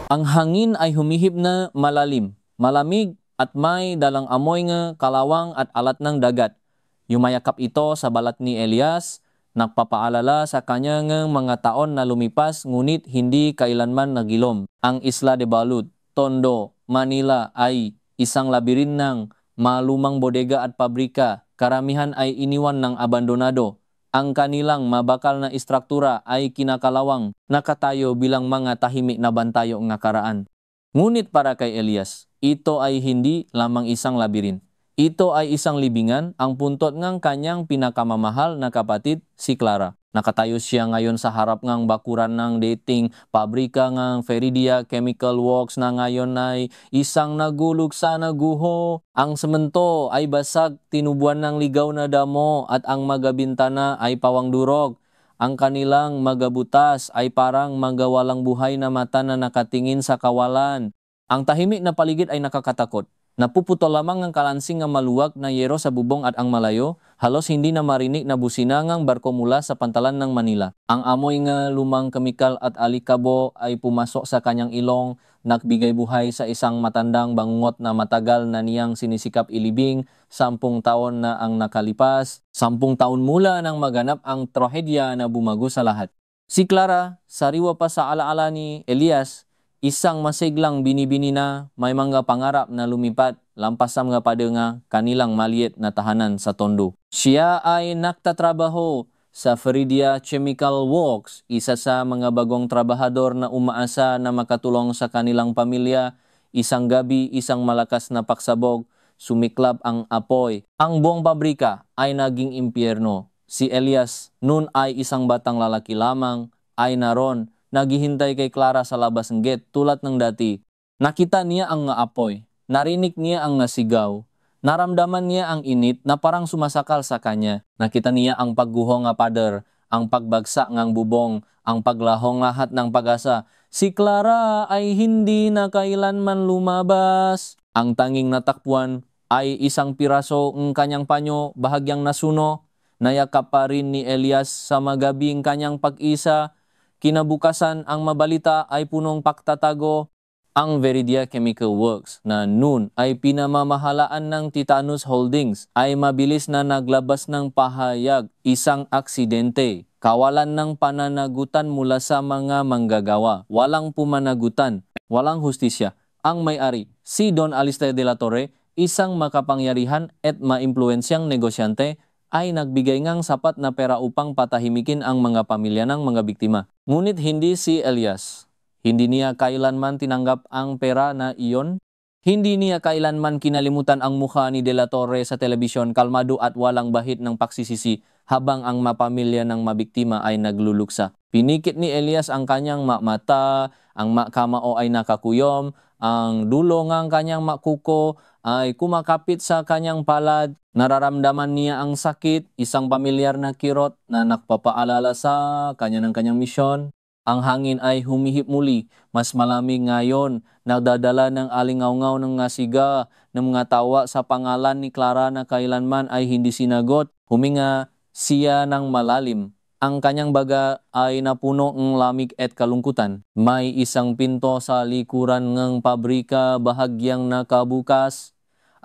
Ang hangin ay humihip na malalim, malamig at may dalang amoy nga kalawang at alat ng dagat. Yumayakap ito sa balat ni Elias, nagpapaalala sa kanyang mga taon na lumipas ngunit hindi kailanman nagilom. Ang Isla de Balut, Tondo, Manila ay isang labirin ng malumang bodega at pabrika. Karamihan ay iniwan ng abandonado. Ang kanilang mabakal na istruktura ay kinakalawang nakatayo bilang mga tahimik na bantayo ng nakaraan. Ngunit para kay Elias, ito ay hindi lamang isang labirin. Ito ay isang libingan, ang puntot ng kanyang pinakamamahal na kapatid, si Clara. Nakatayo siya ngayon sa harap ng bakuran ng dating pabrika ng Feridia Chemical Works na ngayon ay isang nagulog sa naguho. Ang semento ay basag, tinubuan ng ligaw na damo at ang magabintana ay pawang durog. Ang kanilang magabutas ay parang magawalang buhay na mata na nakatingin sa kawalan. Ang tahimik na paligid ay nakakatakot. Napuputol lamang ang kalansing ng maluwag na yero sa bubong at ang malayo, halos hindi na marinig na busina ng barko mula sa pantalan ng Manila. Ang amoy ng lumang kemikal at alikabo ay pumasok sa kanyang ilong, nagbigay buhay sa isang matandang bangungot na matagal na niyang sinisikap ilibing. 10 taon na ang nakalipas, 10 taon mula nang maganap ang trahedya na bumago sa lahat. Si Clara, sariwa pa sa alaala ni Elias, isang masiglang binibini na may mga pangarap na lumipat lampasam nga pada nga kanilang maliit na tahanan sa Tondo. Siya ay nagtatrabaho sa Feridia Chemical Works, isa sa mga bagong trabahador na umaasa na makatulong sa kanilang pamilya. Isang gabi, isang malakas na paksabog, sumiklab ang apoy. Ang buong pabrika ay naging impyerno. Si Elias, noon ay isang batang lalaki lamang, ay naroon, naghihintay kay Clara sa labas ng gate tulad ng dati. Nakita niya ang apoy, narinig niya ang sigaw, naramdaman niya ang init na parang sumasakal sa kanya. Nakita niya ang pagguho nga pader, ang pagbagsak ng bubong, ang paglahong lahat ng pag-asa. Si Clara ay hindi na kailanman lumabas. Ang tanging natakpuan ay isang piraso ng kanyang panyo, bahagyang nasuno. Nayakap pa rin ni Elias sa magabing kanyang pag-isa. Kinabukasan, ang mabalita ay punong pagtatago. Ang Feridia Chemical Works na noon ay pinamamahalaan ng Titanus Holdings ay mabilis na naglabas ng pahayag, isang aksidente, kawalan ng pananagutan mula sa mga manggagawa, walang pumanagutan, walang hustisya. Ang may-ari, si Don Alistair de la Torre, isang makapangyarihan at maimpluwensyang negosyante, ay nagbigay ngang sapat na pera upang patahimikin ang mga pamilya ng mga biktima. Ngunit hindi si Elias. Hindi niya kailanman tinanggap ang pera na iyon. Hindi niya kailanman kinalimutan ang mukha ni De La Torre sa telebisyon, kalmado at walang bahid ng pagsisisi habang ang mapamilya ng mabiktima ay nagluluksa. Pinikit ni Elias ang kanyang mata, ang kamao ay nakakuyom, ang dulo ng kanyang makuko ay kumakapit sa kanyang palad. Nararamdaman niya ang sakit, isang pamilyar na kirot na nagpapaalala sa kanya ng kanyang misyon. Ang hangin ay humihip muli, mas malamig ngayon, nagdadala ng alingaungaw ng siga ng mga tawa sa pangalan ni Clara na kailanman ay hindi sinagot. Huminga siya ng malalim. Ang kanyang baga ay napuno ng lamig at kalungkutan. May isang pinto sa likuran ng pabrika bahagyang nakabukas.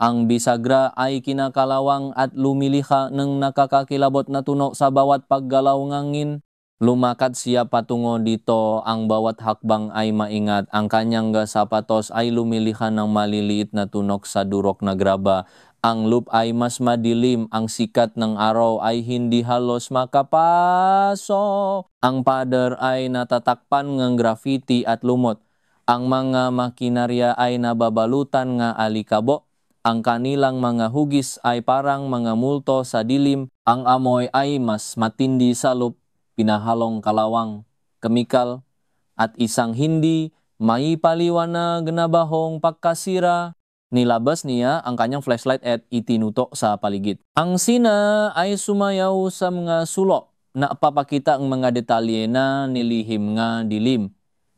Ang bisagra ay kinakalawang at lumiliha ng nakakakilabot na tunog sa bawat paggalaw ng ngin. Lumakad siya patungo dito, ang bawat hakbang ay maingat. Ang kanyang sapatos ay lumiliha ng maliliit na tunog sa durok na graba. Ang loop ay mas madilim, ang sikat ng araw ay hindi halos makapasok. Ang pader ay natatakpan ng graffiti at lumot. Ang mga makinarya ay nababalutan ng alikabo. Ang kanilang mga hugis ay parang mga multo sa dilim. Ang amoy ay mas matindi sa loop. Pinahalong kalawang, kemikal, at isang hindi maipaliwanag na bahong pagkasira. Nilabas niya ang kanyang flashlight at itinutok sa paligid. Ang sina ay sumayaw sa mga sulok na papakita ang mga detalye na nilihim nga dilim.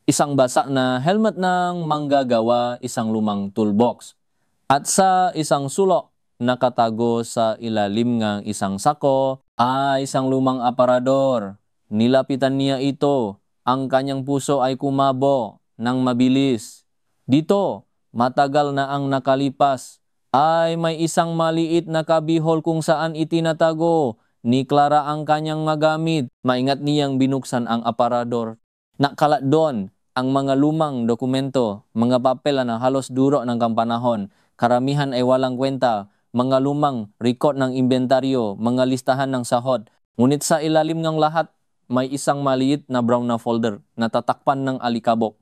Isang basa na helmet ng manggagawa, isang lumang toolbox. At sa isang sulok, nakatago sa ilalim ng isang sako, ay isang lumang aparador. Nilapitan niya ito. Ang kanyang puso ay kumabo. ng mabilis. Dito, matagal na ang nakalipas, ay may isang maliit na kabihol kung saan itinatago ni Clara ang kanyang magamit. Maingat niyang binuksan ang aparador. Nakalat doon ang mga lumang dokumento, mga papel na halos duro ng kampanahon. Karamihan ay walang kwenta, mga lumang record ng inventaryo, mga listahan ng sahod. Ngunit sa ilalim ng lahat, may isang maliit na brown na folder na tatakpan ng alikabok.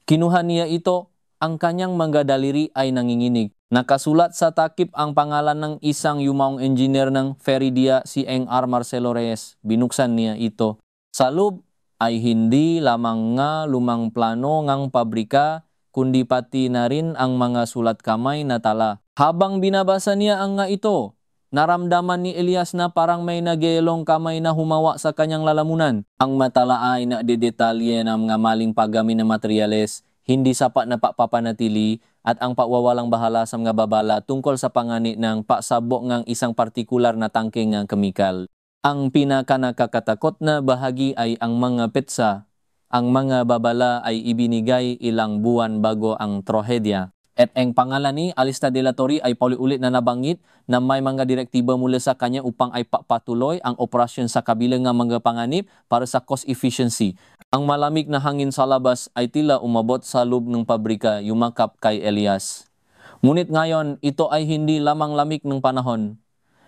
Kinuha niya ito, ang kanyang mga daliri ay nanginginig. Nakasulat sa takip ang pangalan ng isang yumaong engineer ng Feridia, si Eng.R. Marcelo Reyes. Binuksan niya ito. Sa loob ay hindi lamang nga lumang plano ngang pabrika, kundi pati na rin ang mga sulat kamay na tala. Habang binabasa niya ang nga ito, naramdaman ni Elias na parang may nagyelong kamay na humawa sa kanyang lalamunan. Ang matala ay nadidetalye ng mga maling paggamit na materyales, hindi sapat na papapanatili at ang pawawalang bahala sa mga babala tungkol sa pangani ng pasabok ng isang partikular na tangke ng kemikal. Ang pinakanakakatakot na bahagi ay ang mga petsa. Ang mga babala ay ibinigay ilang buwan bago ang trahedya. At ang pangalan ni Alista de la Torre ay paulit-ulit na nabanggit na may mga direktiba mula sa kanya upang ay papatuloy ang operasyon sa kabilang ng mga panganib para sa cost efficiency. Ang malamig na hangin sa labas ay tila umabot sa loob ng pabrika, yumakap kay Elias. Ngunit ngayon, ito ay hindi lamang lamig ng panahon.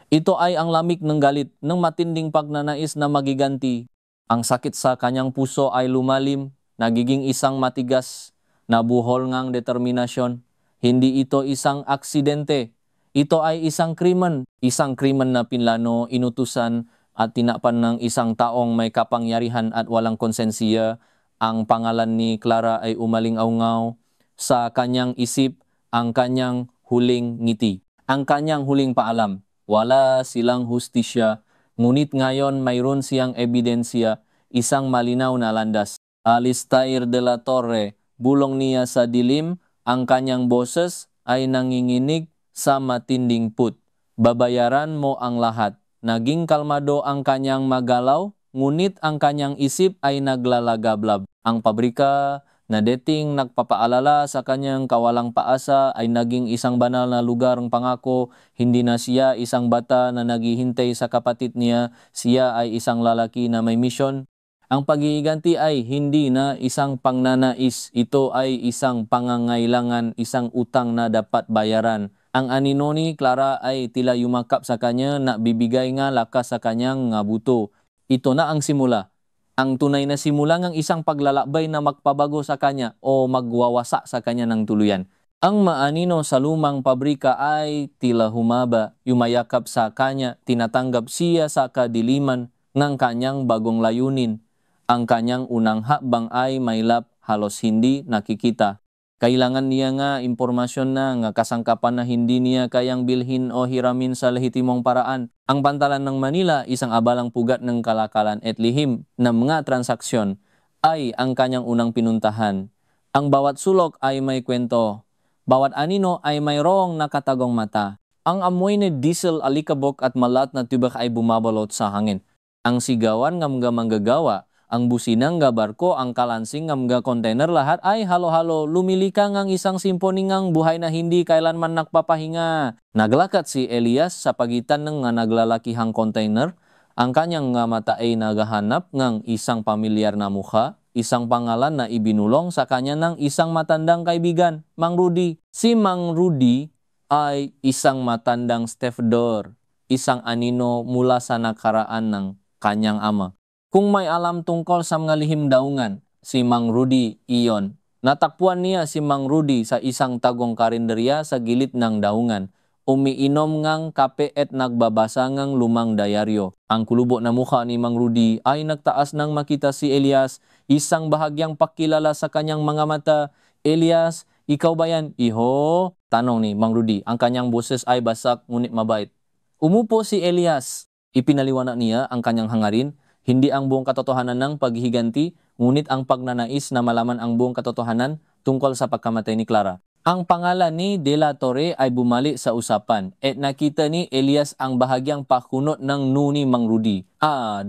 Ito ay ang lamig ng galit, ng matinding pagnanais na magiganti. Ang sakit sa kanyang puso ay lumalim, nagiging isang matigas na buhol ngang determinasyon. Hindi ito isang aksidente. Ito ay isang krimen na pinlano, inutusan at tinapan ng isang taong may kapangyarihan at walang konsensiya. Ang pangalan ni Clara ay umaling-aungaw sa kanyang isip, ang kanyang huling ngiti, ang kanyang huling paalam. Wala silang hustisya, ngunit ngayon mayroon siyang ebidensya, isang malinaw na landas. Alistair de la Torre, bulong niya sa dilim, ang kanyang boses ay nanginginig sa matinding put. Babayaran mo ang lahat. Naging kalmado ang kanyang magalaw, ngunit ang kanyang isip ay naglalagablab. Ang pabrika na dating nagpapaalala sa kanyang kawalang paasa ay naging isang banal na lugar ng pangako. Hindi na siya isang bata na naghihintay sa kapatid niya, siya ay isang lalaki na may misyon. Ang paghihiganti ay hindi na isang pangnanais, ito ay isang pangangailangan, isang utang na dapat bayaran. Ang anino ni Clara ay tila yumakap sa kanya na bibigay nga lakas sa kanyang buto. Ito na ang simula. Ang tunay na simula ng isang paglalakbay na magpabago sa kanya o magwawasa sa kanya ng tuluyan. Ang maanino sa lumang pabrika ay tila humaba, yumayakap sa kanya, tinatanggap siya sa kadiliman ng kanyang bagong layunin. Ang kanyang unang hakbang ay mailap, halos hindi nakikita. Kailangan niya nga impormasyon na nga kasangkapan na hindi niya kayang bilhin o hiramin sa lehitimong paraan. Ang pantalan ng Manila, isang abalang pugat ng kalakalan at lihim na mga transaksyon, ay ang kanyang unang pinuntahan. Ang bawat sulok ay may kwento. Bawat anino ay mayroong nakatagong mata. Ang amoy ni diesel, alikabok at malat na tubak ay bumabalot sa hangin. Ang sigawan ng mga manggagawa, ang businang nga barko, ang kalansing ng mga container, lahat ay halo-halo. Lumilika ngang isang simponi ngang buhay na hindi kailanman nakpapahinga. Naglakat si Elias sa pagitan ng nga naglalakihang container. Ang kanyang nga mata ay naghahanap ngang isang pamilyar na mukha, isang pangalan na ibinulong sa kanya ng isang matandang kaibigan, Mang Rudy. Si Mang Rudy ay isang matandang stevedore, isang anino mula sa nakaraan ng kanyang ama. Kung may alam tungkol sa mga lihim daungan, si Mang Rudy iyon. Natakpuan niya si Mang Rudy sa isang tagong karinderya sa gilid ng daungan. Umiinom ngang kape at nagbabasa ngang lumang dayaryo. Ang kulubo na mukha ni Mang Rudy ay nagtaas nang makita si Elias, isang bahagyang pakilala sa kanyang mga mata. Elias, ikaw ba yan? Iho? Tanong ni Mang Rudy. Ang kanyang boses ay basak ngunit mabait. Umupo si Elias. Ipinaliwanag niya ang kanyang hangarin. Hindi ang buong katotohanan ng paghihiganti, ngunit ang pagnanais na malaman ang buong katotohanan tungkol sa pagkamatay ni Clara. Ang pangalan ni De la Torre ay bumalik sa usapan at nakita ni Elias ang bahagyang pakunot ng ni Mang Rudy.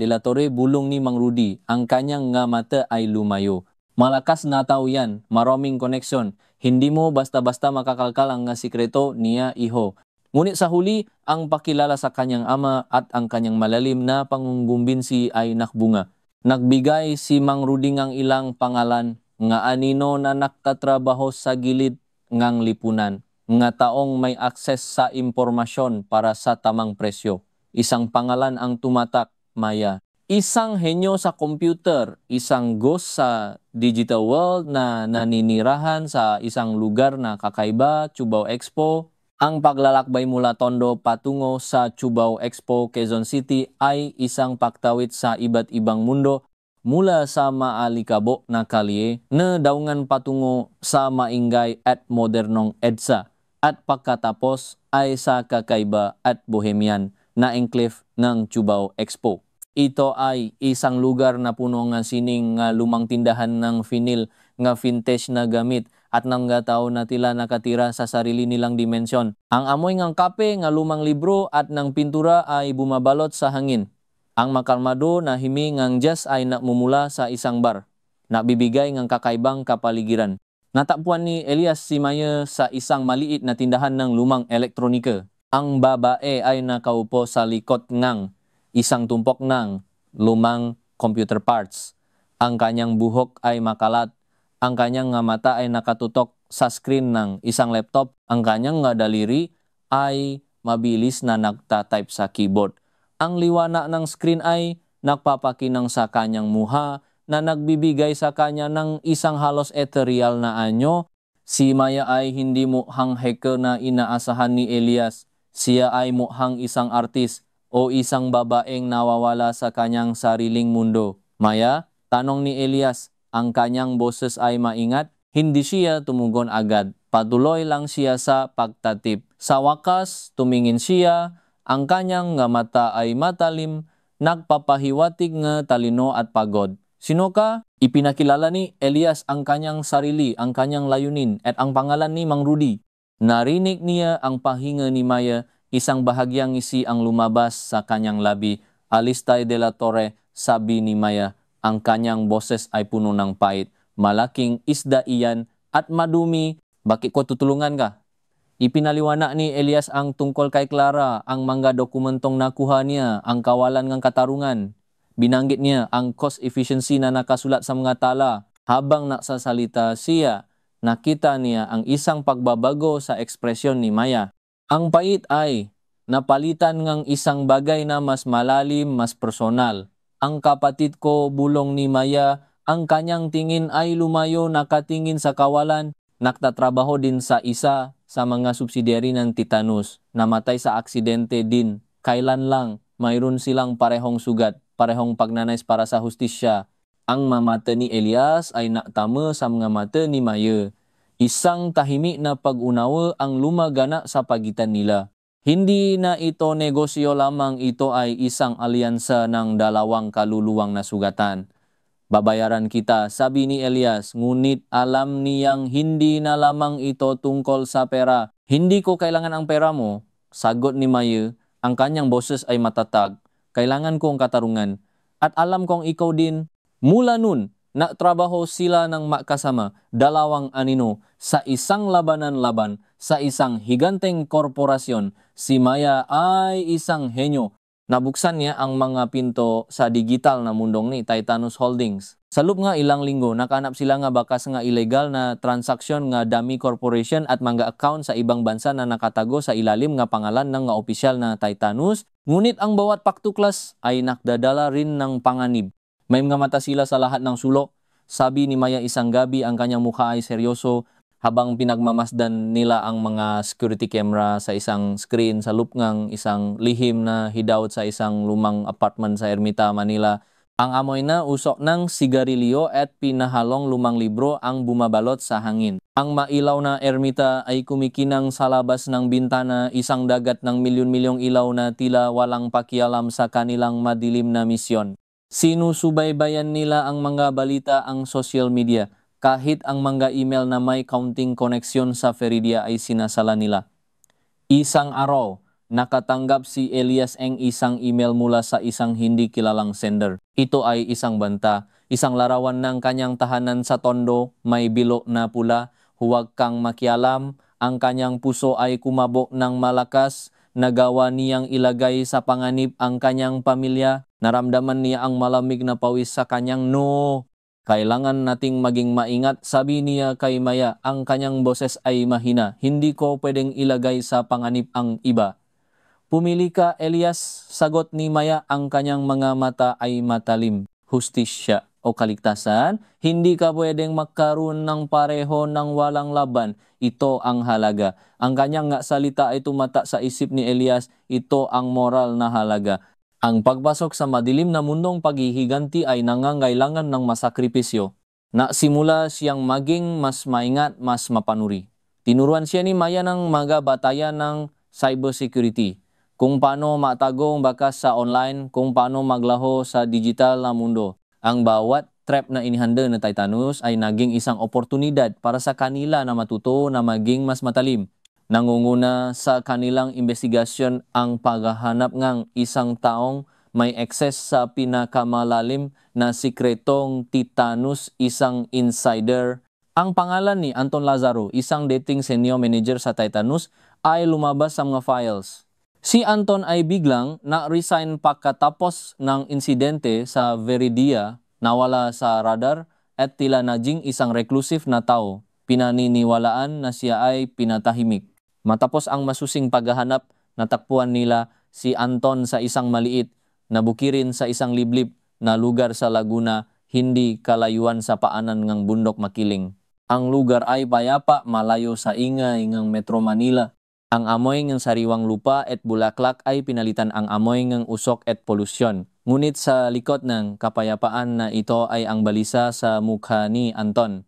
De la Torre, bulong ni Mang Rudy. Ang kanyang nga mata ay lumayo. Malakas na tao yan, maraming koneksyon. Hindi mo basta-basta makakalkal ang nga sikreto niya iho. Ngunit sa huli, ang pakilala sa kanyang ama at ang kanyang malalim na pangungumbinsi ay nakbunga. Nagbigay si Mang Ruding ang ilang pangalan nga anino na naktatrabaho sa gilid ngang lipunan, nga taong may akses sa impormasyon para sa tamang presyo. Isang pangalan ang tumatak, Maya. Isang henyo sa computer, isang ghost sa digital world na naninirahan sa isang lugar na kakaiba, Cubao Expo. Ang paglalakbay mula Tondo patungo sa Cubao Expo, Quezon City ay isang pagtawid sa iba't ibang mundo mula sa maalikabok na kalye na daungan patungo sa maingay at modernong EDSA at pagkatapos ay sa kakaiba at bohemian na enclave ng Cubao Expo. Ito ay isang lugar na puno nga sining nga lumang tindahan ng vinyl nga vintage na gamit at nang tao na tila nakatira sa sarili nilang dimensyon. Ang amoy ng kape, nga lumang libro at ng pintura ay bumabalot sa hangin. Ang makalmado na himi ng jazz ay namumula sa isang bar. Nabibigay ng kakaibang kapaligiran. Natagpuan ni Elias si Maya sa isang maliit na tindahan ng lumang elektronika. Ang babae ay nakaupo sa likod ng isang tumpok ng lumang computer parts. Ang kanyang buhok ay makalat. Ang kanyang mata ay nakatutok sa screen ng isang laptop. Ang kanyang daliri ay mabilis na nagtatype sa keyboard. Ang liwana ng screen ay nagpapakinang sa kanyang muha na nagbibigay sa kanya ng isang halos ethereal na anyo. Si Maya ay hindi mukhang hacker na inaasahan ni Elias. Siya ay mukhang isang artist o isang babaeng nawawala sa kanyang sariling mundo. Maya, tanong ni Elias, ang kanyang boses ay maingat. Hindi siya tumugon agad. Patuloy lang siya sa pagtatip. Sa wakas, tumingin siya. Ang kanyang mata ay matalim, nagpapahiwatig ng talino at pagod. Sino ka? Ipinakilala ni Elias ang kanyang sarili, ang kanyang layunin, at ang pangalan ni Mang Rudy. Narinig niya ang pahinga ni Maya. Isang bahagyang ngisi ang lumabas sa kanyang labi. Alistay de la Torre, sabi ni Maya. Ang kanyang boses ay puno ng pait. Malaking isda iyan at madumi. Bakit ko tutulungan ka? Ipinaliwanag ni Elias ang tungkol kay Clara, ang mga dokumentong nakuha niya, ang kawalan ng katarungan. Binanggit niya ang cost efficiency na nakasulat sa mga tala. Habang nagsasalita siya, nakita niya ang isang pagbabago sa ekspresyon ni Maya. Ang pait ay napalitan ng isang bagay na mas malalim, mas personal. Ang kapatid ko, bulong ni Maya, ang kanyang tingin ay lumayo, nakatingin sa kawalan. Nagtatrabaho din sa isa sa mga subsidiary ng Titanus. Namatay sa aksidente din. Kailan lang, mayroon silang parehong sugat, parehong pagnanais para sa hustisya. Ang mamata ni Elias ay naktama sa mga mata ni Maya. Isang tahimik na pag-unawa ang lumagana sa pagitan nila. Hindi na ito negosyo lamang, ito ay isang alyansa ng dalawang kaluluwang na sugatan. Babayaran kita, sabi ni Elias, ngunit alam niyang hindi na lamang ito tungkol sa pera. Hindi ko kailangan ang pera mo, sagot ni Maya. Ang kanyang boses ay matatag. Kailangan ko ang katarungan. At alam kong ikaw din. Mula nun, nagtrabaho sila ng makasama, dalawang anino, sa isang labanan-laban, sa isang higanteng korporasyon. Si Maya ay isang henyo. Nabuksan niya ang mga pinto sa digital na mundong ni Titanus Holdings. Sa loob nga ilang linggo, nakahanap sila nga bakas nga illegal na transaksyon nga dami corporation at mga account sa ibang bansa na nakatago sa ilalim nga pangalan ng nga opisyal na Titanus. Ngunit ang bawat paktuklas ay nakdadala rin ng panganib. May mga mata sila sa lahat ng sulok. Sabi ni Maya isang gabi, ang kanyang mukha ay seryoso habang pinagmamasdan nila ang mga security camera sa isang screen sa loob ng isang lihim na hidawat sa isang lumang apartment sa Ermita, Manila. Ang amoy na usok ng sigarilyo at pinahalong lumang libro ang bumabalot sa hangin. Ang mailaw na Ermita ay kumikinang sa labas ng bintana, isang dagat ng milyon-milyong ilaw na tila walang pakialam sa kanilang madilim na misyon. Sinusubaybayan nila ang mga balita, ang social media. Kahit ang mga email na may counting connection sa Feridia ay sinasala nila. Isang araw, nakatanggap si Elias ng isang email mula sa isang hindi kilalang sender. Ito ay isang banta, isang larawan ng kanyang tahanan sa tondo, may bilog na pula, huwag kang makialam, ang kanyang puso ay kumabog ng malakas, nagawa niyang ilagay sa panganib ang kanyang pamilya, naramdaman niya ang malamig na pawis sa kanyang no. Kailangan nating maging maingat, sabi niya kay Maya, ang kanyang boses ay mahina, hindi ko pwedeng ilagay sa panganib ang iba. Pumili ka, Elias, sagot ni Maya, ang kanyang mga mata ay matalim. Hustisya o kaligtasan, hindi ka pwedeng magkaroon ng pareho ng walang laban. Ito ang halaga. Ang kanyang nga salita ay tumata sa isip ni Elias, ito ang moral na halaga. Ang pagpasok sa madilim na mundong paghihiganti ay nangangailangan ng masakripisyo. Simula siyang maging mas maingat, mas mapanuri. Tinuruan siya ni Maya ng mga batayan ng cybersecurity. Kung paano matagong bakas sa online, kung paano maglaho sa digital na mundo. Ang bawat trap na inihanda na Titanus ay naging isang oportunidad para sa kanila na matuto na maging mas matalim. Nangunguna sa kanilang investigasyon ang paghahanap ng isang taong may access sa pinakamalalim na sikretong Titanus, isang insider. Ang pangalan ni Anton Lazaro, isang dating senior manager sa Titanus, ay lumabas sa mga files. Si Anton ay biglang na-resign pagkatapos ng insidente sa Veridia, nawala sa radar at tila naging isang reclusive na tao. Pinaniniwalaan na siya ay pinatahimik. Matapos ang masusing paghahanap, natakpuan nila si Anton sa isang maliit na bukirin sa isang liblib na lugar sa Laguna, hindi kalayuan sa paanan ng bundok Makiling. Ang lugar ay payapa, malayo sa ingay ng Metro Manila. Ang amoy ng sariwang lupa at bulaklak ay pinalitan ang amoy ng usok at polusyon. Ngunit sa likod ng kapayapaan na ito ay ang balisa sa mukha ni Anton.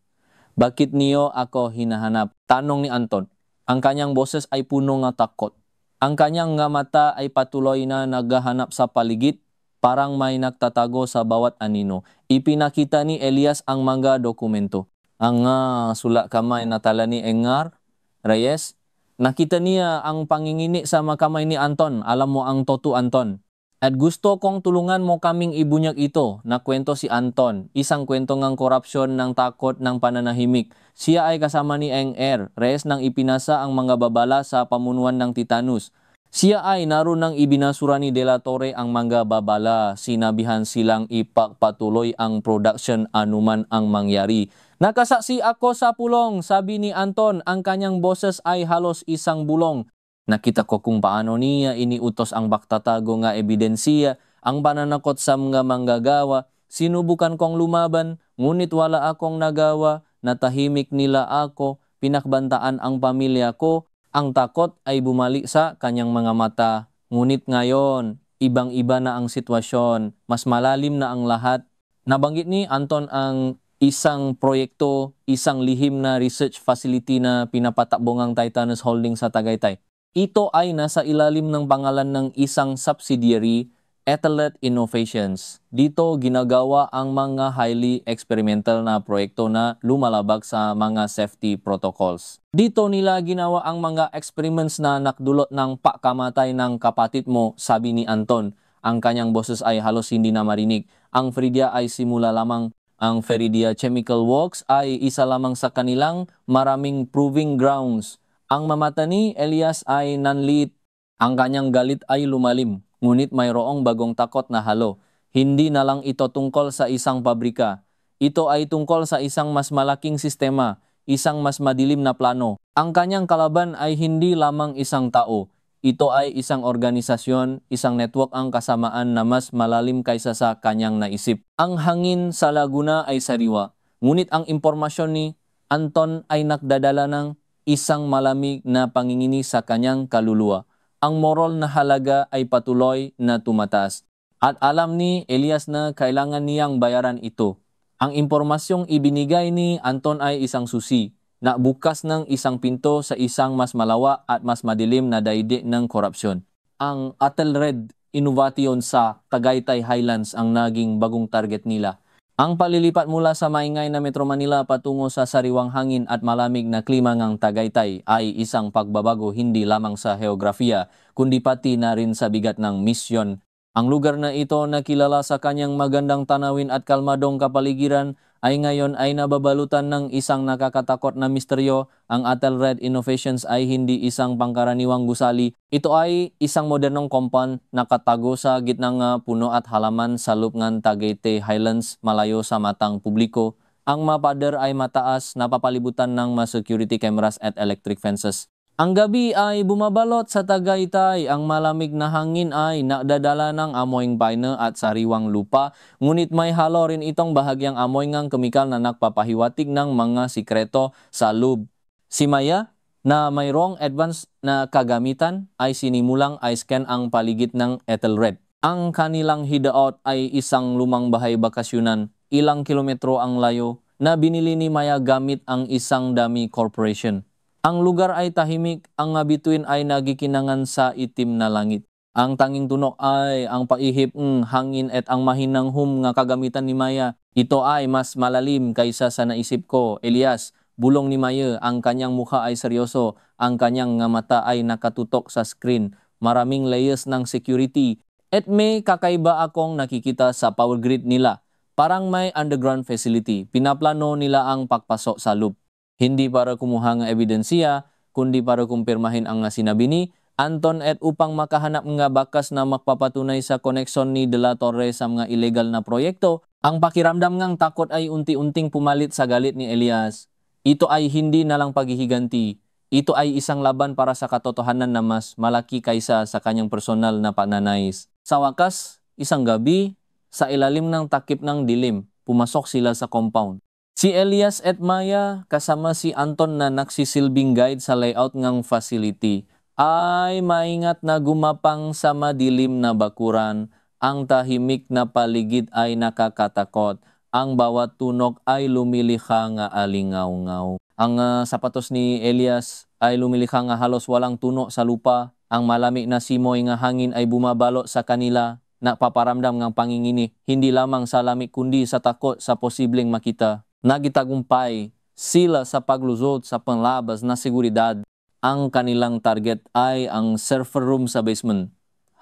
Bakit niyo ako hinahanap? Tanong ni Anton. Ang kanyang boses ay puno ng takot. Ang kanyang nga mata ay patuloy na naghahanap sa paligid, parang may nagtatago sa bawat anino. Ipinakita ni Elias ang mga dokumento. Ang sula kamay na tala ni Engar Reyes. Nakita niya ang pangingini sa makamay ni Anton. Alam mo ang toto, Anton. At gusto kong tulungan mo kaming ibunyag ito, na kwento si Anton. Isang kwento ng korupsyon, ng takot, ng pananahimik. Siya ay kasama ni Engar Reyes nang ipinasa ang mga babala sa pamunuan ng Titanus. Siya ay naroon nang ibinasura ni De La Torre ang mga babala. Sinabihan silang ipagpatuloy ang production anuman ang mangyari. Nakasaksi ako sa pulong, sabi ni Anton, ang kanyang boses ay halos isang bulong. Nakita ko kung paano niya iniutos ang baktatago nga ebidensiya, ang pananakot sa mga manggagawa. Sinubukan kong lumaban, ngunit wala akong nagawa, natahimik nila ako, pinakbantaan ang pamilya ko, ang takot ay bumalik sa kanyang mga mata. Ngunit ngayon, ibang-iba na ang sitwasyon, mas malalim na ang lahat. Nabanggit ni Anton ang isang proyekto, isang lihim na research facility na pinapatakbo ng Titanus Holdings sa Tagaytay. Ito ay nasa ilalim ng pangalan ng isang subsidiary, Athlete Innovations. Dito ginagawa ang mga highly experimental na proyekto na lumalabag sa mga safety protocols. Dito nila ginawa ang mga experiments na nakdulot ng pagkamatay ng kapatid mo, sabi ni Anton. Ang kanyang boses ay halos hindi na marinig. Ang Veridia ay simula lamang. Ang Veridia Chemical Works ay isa lamang sa kanilang maraming proving grounds. Ang mamata ni Elias ay nanliit. Ang kanyang galit ay lumalim. Ngunit mayroong bagong takot na halo. Hindi na lang ito tungkol sa isang pabrika. Ito ay tungkol sa isang mas malaking sistema, isang mas madilim na plano. Ang kanyang kalaban ay hindi lamang isang tao. Ito ay isang organisasyon, isang network ang kasamaan na mas malalim kaysa sa kanyang naisip. Ang hangin sa Laguna ay sariwa. Ngunit ang impormasyon ni Anton ay nagdadala ng isang malamig na pangingini sa kanyang kaluluwa. Ang moral na halaga ay patuloy na tumataas. At alam ni Elias na kailangan niyang bayaran ito. Ang impormasyong ibinigay ni Anton ay isang susi na bukas ng isang pinto sa isang mas malawa at mas madilim na daigdig ng korupsyon. Ang Athelred Innovation sa Tagaytay Highlands ang naging bagong target nila. Ang palilipat mula sa maingay na Metro Manila patungo sa sariwang hangin at malamig na klima ng Tagaytay ay isang pagbabago hindi lamang sa heografiya kundi pati na rin sa bigat ng misyon. Ang lugar na ito na kilala sa kanyang magandang tanawin at kalmadong kapaligiran ay ngayon ay nababalutan ng isang nakakatakot na misteryo. Ang Ethelred Innovations ay hindi isang pangkaraniwang gusali. Ito ay isang modernong compound na katago sa gitnang puno at halaman sa lupngan Tagaytay Highlands malayo sa matang publiko. Ang mapader ay mataas na papalibutan ng mga security cameras at electric fences. Ang gabi ay bumabalot sa Tagaytay. Ang malamig na hangin ay nadadala ng amoyng paina at sariwang lupa. Ngunit may halo rin itong bahagyang amoy ng kemikal na nagpapahiwatig ng mga sikreto sa loob. Si Maya, na mayroong advanced na kagamitan, ay sinimulang i-scan ang paligid ng Ethelred. Ang kanilang hideout ay isang lumang bahay bakasyunan, ilang kilometro ang layo, na binili ni Maya gamit ang isang dummy corporation. Ang lugar ay tahimik, ang bituin ay nagikinangan sa itim na langit. Ang tanging tunok ay ang paihip ng hangin at ang mahinang nga kagamitan ni Maya. Ito ay mas malalim kaysa sa naisip ko, Elias. Bulong ni Maya, ang kanyang mukha ay seryoso, ang kanyang mata ay nakatutok sa screen. Maraming layers ng security. At may kakaiba akong nakikita sa power grid nila. Parang may underground facility. Pinaplano nila ang pagpasok sa loop. Hindi para kumuha ng ebidensya, kundi para kumpirmahin ang sinabi ni Anton at upang makahanap nga bakas na magpapatunay sa koneksyon ni De La Torre sa mga illegal na proyekto. Ang pakiramdam ngang takot ay unti-unting pumalit sa galit ni Elias. Ito ay hindi na lang paghihiganti. Ito ay isang laban para sa katotohanan na mas malaki kaysa sa kanyang personal na pananais. Sa wakas, isang gabi, sa ilalim ng takip ng dilim, pumasok sila sa compound. Si Elias at Maya kasama si Anton na nagsisilbing guide sa layout ng facility ay maingat na gumapang sa madilim na bakuran. Ang tahimik na paligid ay nakakatakot. Ang bawat tunog ay lumilikha nga alingaw-ngaw. Ang sapatos ni Elias ay lumilikha nga halos walang tuno sa lupa. Ang malamig na simoy nga hangin ay bumabalo sa kanila. Napaparamdam ng pangingini hindi lamang sa lamig kundi sa takot sa posibleng makita. Nagitagumpay sila sa paglusot sa panlabas na seguridad. Ang kanilang target ay ang server room sa basement.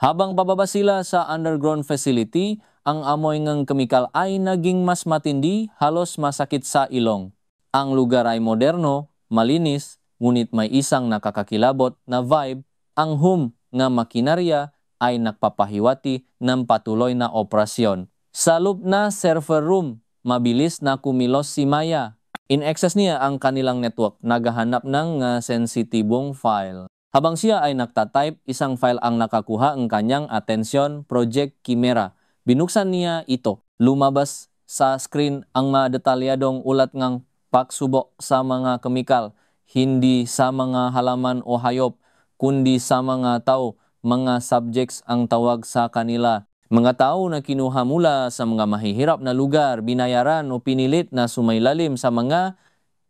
Habang pababa sila sa underground facility, ang amoy ng kemikal ay naging mas matindi, halos masakit sa ilong. Ang lugar ay moderno, malinis, ngunit may isang nakakakilabot na vibe. Ang nga makinarya ay nagpapahiwati ng patuloy na operasyon. Sa loob na server room, mabilis na kumilos si Maya. In-access niya ang kanilang network, naghahanap ng sensitibong file. Habang siya ay nagtatype, isang file ang nakakuha ang kanyang atensyon, Project Chimera. Binuksan niya ito. Lumabas sa screen ang detalyadong ulat ng pagsubok sa mga kemikal, hindi sa mga halaman o hayop, kundi sa mga tao. Mga subjects ang tawag sa kanila. Mga tao na kinuha mula sa mga mahihirap na lugar, binayaran o pinilit na sumailalim sa mga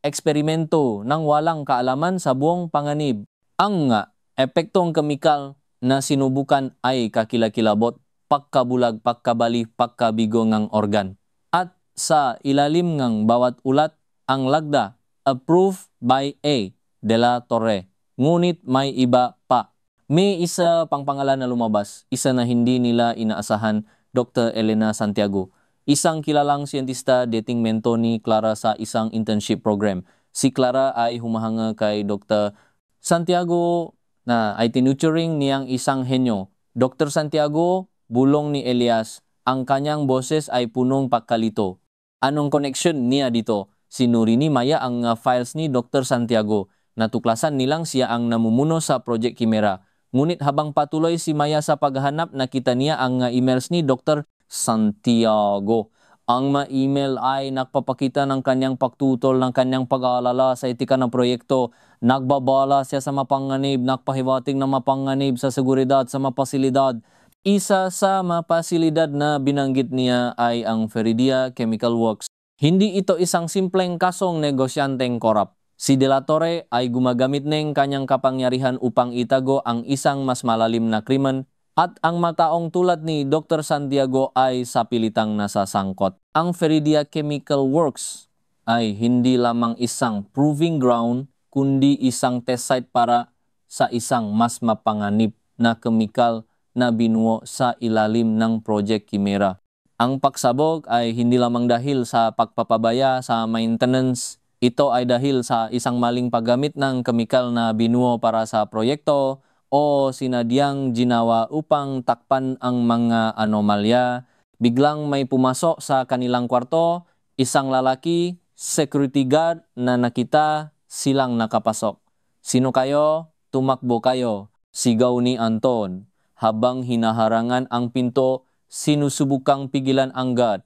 eksperimento nang walang kaalaman sa buong panganib. Ang epektong kemikal na sinubukan ay kakilakilabot, pagkabulag, pagkabali, pagkabigo ng organ. At sa ilalim ng bawat ulat, ang lagda, approved by A. De La Torre. Ngunit may iba pa. May isa pang pangalan na lumabas, isa na hindi nila inaasahan, Dr. Elena Santiago. Isang kilalang siyentista dating mento ni Clara sa isang internship program. Si Clara ay humahanga kay Dr. Santiago na ay tinuturing niyang isang henyo. Dr. Santiago, bulong ni Elias, ang kanyang boses ay punong pagkalito. Anong connection niya dito? Sinuri ni Maya ang files ni Dr. Santiago. Natuklasan nilang siya ang namumuno sa Project Chimera. Ngunit habang patuloy si Maya sa paghahanap, nakita niya ang emails ni Dr. Santiago. Ang email ay nagpapakita ng kanyang pagtutol, ng kanyang pag-aalala sa etika ng proyekto. Nagbabala siya sa mapanganib, nagpahiwating ng mapanganib sa seguridad sa mapasilidad. Isa sa mapasilidad na binanggit niya ay ang Feridia Chemical Works. Hindi ito isang simpleng kasong negosyanteng korap. Si De La Torre ay gumagamit ng kanyang kapangyarihan upang itago ang isang mas malalim na krimen, At ang mataong tulad ni Dr. Santiago ay sa pilitang nasasangkot. Ang Feridia Chemical Works ay hindi lamang isang proving ground kundi isang test site para sa isang mas mapanganib na kemikal na binuo sa ilalim ng Project Chimera. Ang pagsabog ay hindi lamang dahil sa pagpapabaya sa maintenance. Ito ay dahil sa isang maling paggamit ng kemikal na binuo para sa proyekto o sinadyang ginawa upang takpan ang mga anomalya. Biglang may pumasok sa kanilang kwarto, isang lalaki, security guard na nakita silang nakapasok. Sino kayo? Tumakbo kayo, sigaw ni Anton. Habang hinaharangan ang pinto, sinusubukang pigilan ang guard.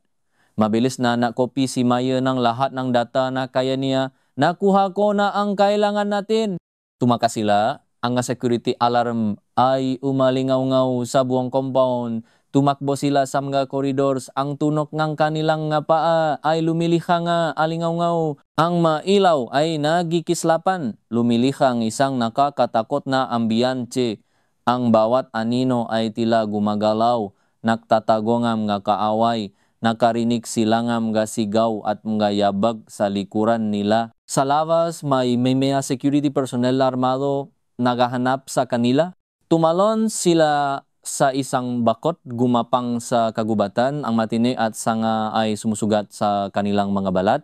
Mabilis na nakopi si Maya ng lahat ng data na kaya niya. Nakuha ko na ang kailangan natin. Tumakas sila. Ang security alarm ay umalingaw-ngaw sa buong compound. Tumakbo sila sa mga corridors. Ang tunok ng kanilang nga paa ay lumiliha nga alingaw-ngaw. Ang mailaw ay nagikislapan. Lumilihang isang nakakatakot na ambiyanse. Ang bawat anino ay tila gumagalaw. Nagtatagongam nga kaaway. Nakarinig sila nga mga sigaw at mga yabag sa likuran nila. Sa labas may mga security personnel armado nagahanap sa kanila. Tumalon sila sa isang bakot, gumapang sa kagubatan, ang matini at sanga ay sumusugat sa kanilang mga balat.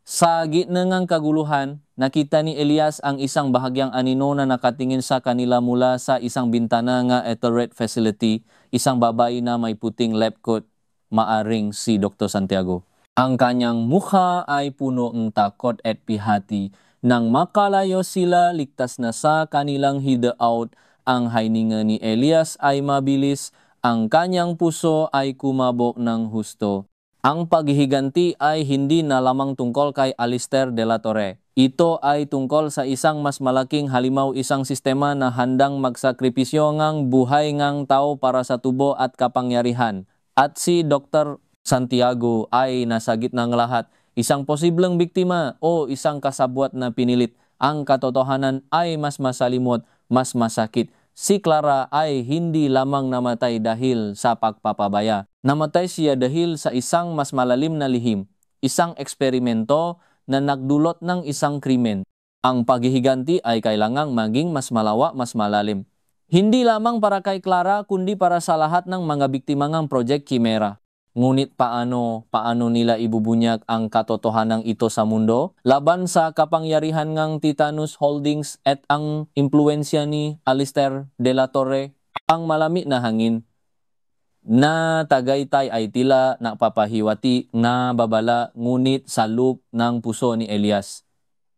Sa gitna ng kaguluhan, nakita ni Elias ang isang bahagyang anino na nakatingin sa kanila mula sa isang bintana nga Ethelred facility, isang babae na may puting lab coat, maaring si Dr. Santiago. Ang kanyang mukha ay puno ng takot at pihati. Nang makalayo sila, ligtas na sa kanilang hideout, ang hininga ni Elias ay mabilis, ang kanyang puso ay kumabog ng husto. Ang paghihiganti ay hindi na lamang tungkol kay Alistair de la Torre. Ito ay tungkol sa isang mas malaking halimaw, isang sistema na handang magsakripisyo ngang buhay ngang tao para sa tubo at kapangyarihan. At si Dr. Santiago ay nasa gitna ng lahat. Isang posibleng biktima o isang kasabwat na pinilit. Ang katotohanan ay mas masalimot, mas masakit. Si Clara ay hindi lamang namatay dahil sa pagpapabaya. Namatay siya dahil sa isang mas malalim na lihim. Isang eksperimento na nagdulot ng isang krimen. Ang paghihiganti ay kailangang maging mas malawa, mas malalim. Hindi lamang para kay Clara kundi para sa lahat ng mga biktima ng Project Chimera. Ngunit paano nila ibubunyag ang katotohanan ito sa mundo? Laban sa kapangyarihan ng Titanus Holdings at ang impluensya ni Alistair de la Torre, ang malamig na hangin na Tagaytay ay tila napapahiwati na babala ngunit salub ng puso ni Elias.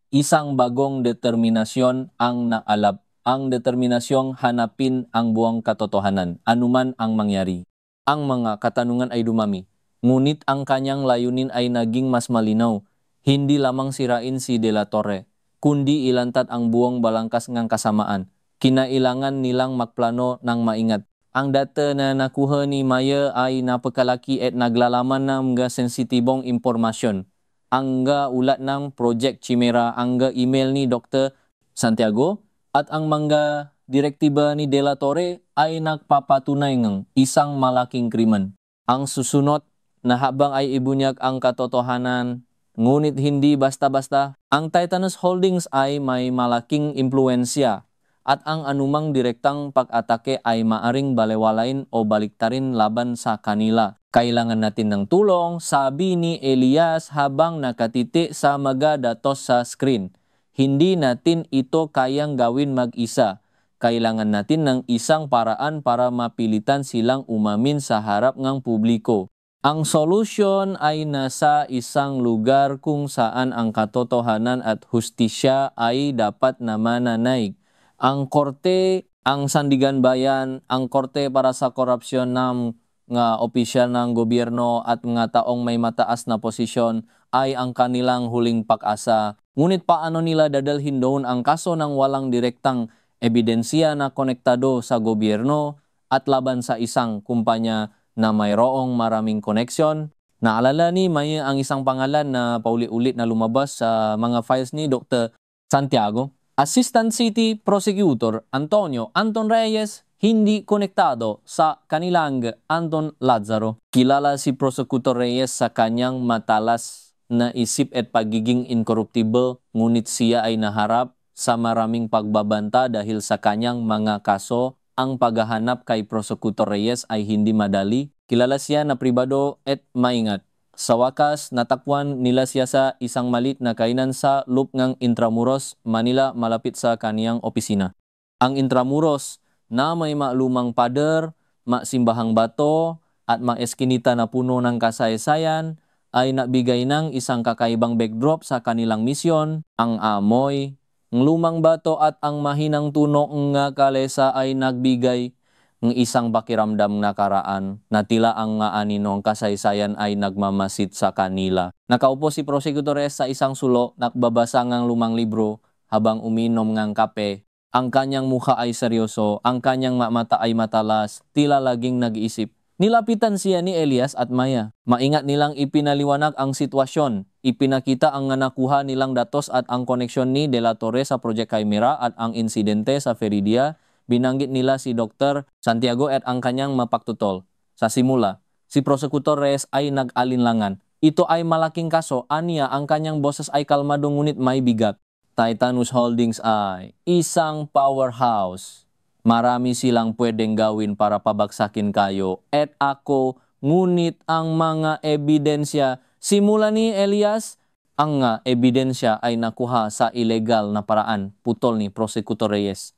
Isang bagong determinasyon ang naalab, ang determinasyong hanapin ang buong katotohanan, anuman ang mangyari. Ang mga katanungan ay dumami, ngunit ang kanyang layunin ay naging mas malinaw. Hindi lamang sirain si De la Torre, kundi ilantad ang buong balangkas ng kasamaan. Kinailangan nilang magplano ng maingat. Ang data na nakuha ni Maya ay napakalaki at naglalaman ng mga sensitibong impormasyon. Ang ulat ng Project Chimera, ang email ni Dr. Santiago at ang mga direktiba ni De la Torre ay nagpapatunay ng isang malaking krimen. Ang susunod na habang ay ibunyag ang katotohanan, ngunit hindi basta-basta, ang Titanus Holdings ay may malaking impluensya at ang anumang direktang pag-atake ay maaring balewalain o baliktarin laban sa kanila. Kailangan natin ng tulong, sabi ni Elias habang nakatiti sa mga datos sa screen. Hindi natin ito kayang gawin mag-isa. Kailangan natin ng isang paraan para mapilitan silang umamin sa harap ng publiko. Ang solusyon ay nasa isang lugar kung saan ang katotohanan at hustisya ay dapat na mananaig. Ang korte, ang sandigan bayan, ang korte para sa korupsyon ng nga opisyal ng gobyerno at mga taong may mataas na posisyon ay ang kanilang huling pag-asa. Ngunit paano nila dadalhin doon ang kaso ng walang direktang ebidensya na konektado sa gobyerno at laban sa isang kumpanya na mayroong maraming koneksyon? Naalala ni Maya ang isang pangalan na paulit-ulit na lumabas sa mga files ni Dr. Santiago. Assistant City Prosecutor Antonio Anton Reyes, hindi konektado sa kanilang Anton Lazaro. Kilala si Prosecutor Reyes sa kanyang matalas na isip at pagiging incorruptible, ngunit siya ay naharap sa maraming pagbabanta dahil sa kanyang mga kaso. Ang paghahanap kay Prosecutor Reyes ay hindi madali. Kilala siya na pribado at maingat. Sa wakas, natakwan nila siya sa isang malit na kainan sa loop ng Intramuros, Manila, malapit sa kaniyang opisina. Ang Intramuros na may maalumang pader, masimbahang bato, at eskinita na puno ng kasaysayan ay nagbigay ng isang kakaibang backdrop sa kanilang misyon. Ang amoy, ang lumang bato at ang mahinang tuno nga kalesa ay nagbigay ng isang pakiramdam na karaan na tila ang aninong kasaysayan ay nagmamasid sa kanila. Nakaupo si Prosecutor Reyes sa isang sulo, nagbabasa ng lumang libro habang uminom ng kape. Ang kanyang mukha ay seryoso, ang kanyang mata ay matalas, tila laging nag-iisip. Nilapitan siya ni Elias at Maya. Maingat nilang ipinaliwanag ang sitwasyon. Ipinakita ang nakuha nilang datos at ang koneksyon ni De La Torre sa Project Chimera at ang insidente sa Feridia. Binanggit nila si Dr. Santiago at ang kanyang mapagtutol. Sa simula, si Prosecutor Reyes ay nag-alinlangan. Ito ay malaking kaso, aniya ang kanyang boses ay kalmado ngunit may bigat. Titanus Holdings ay isang powerhouse. Marami silang pwedeng gawin para pabagsakin kayo at ako, ngunit ang mga ebidensya, simula ni Elias, ang ebidensya ay nakuha sa ilegal na paraan, putol ni Prosecutor Reyes.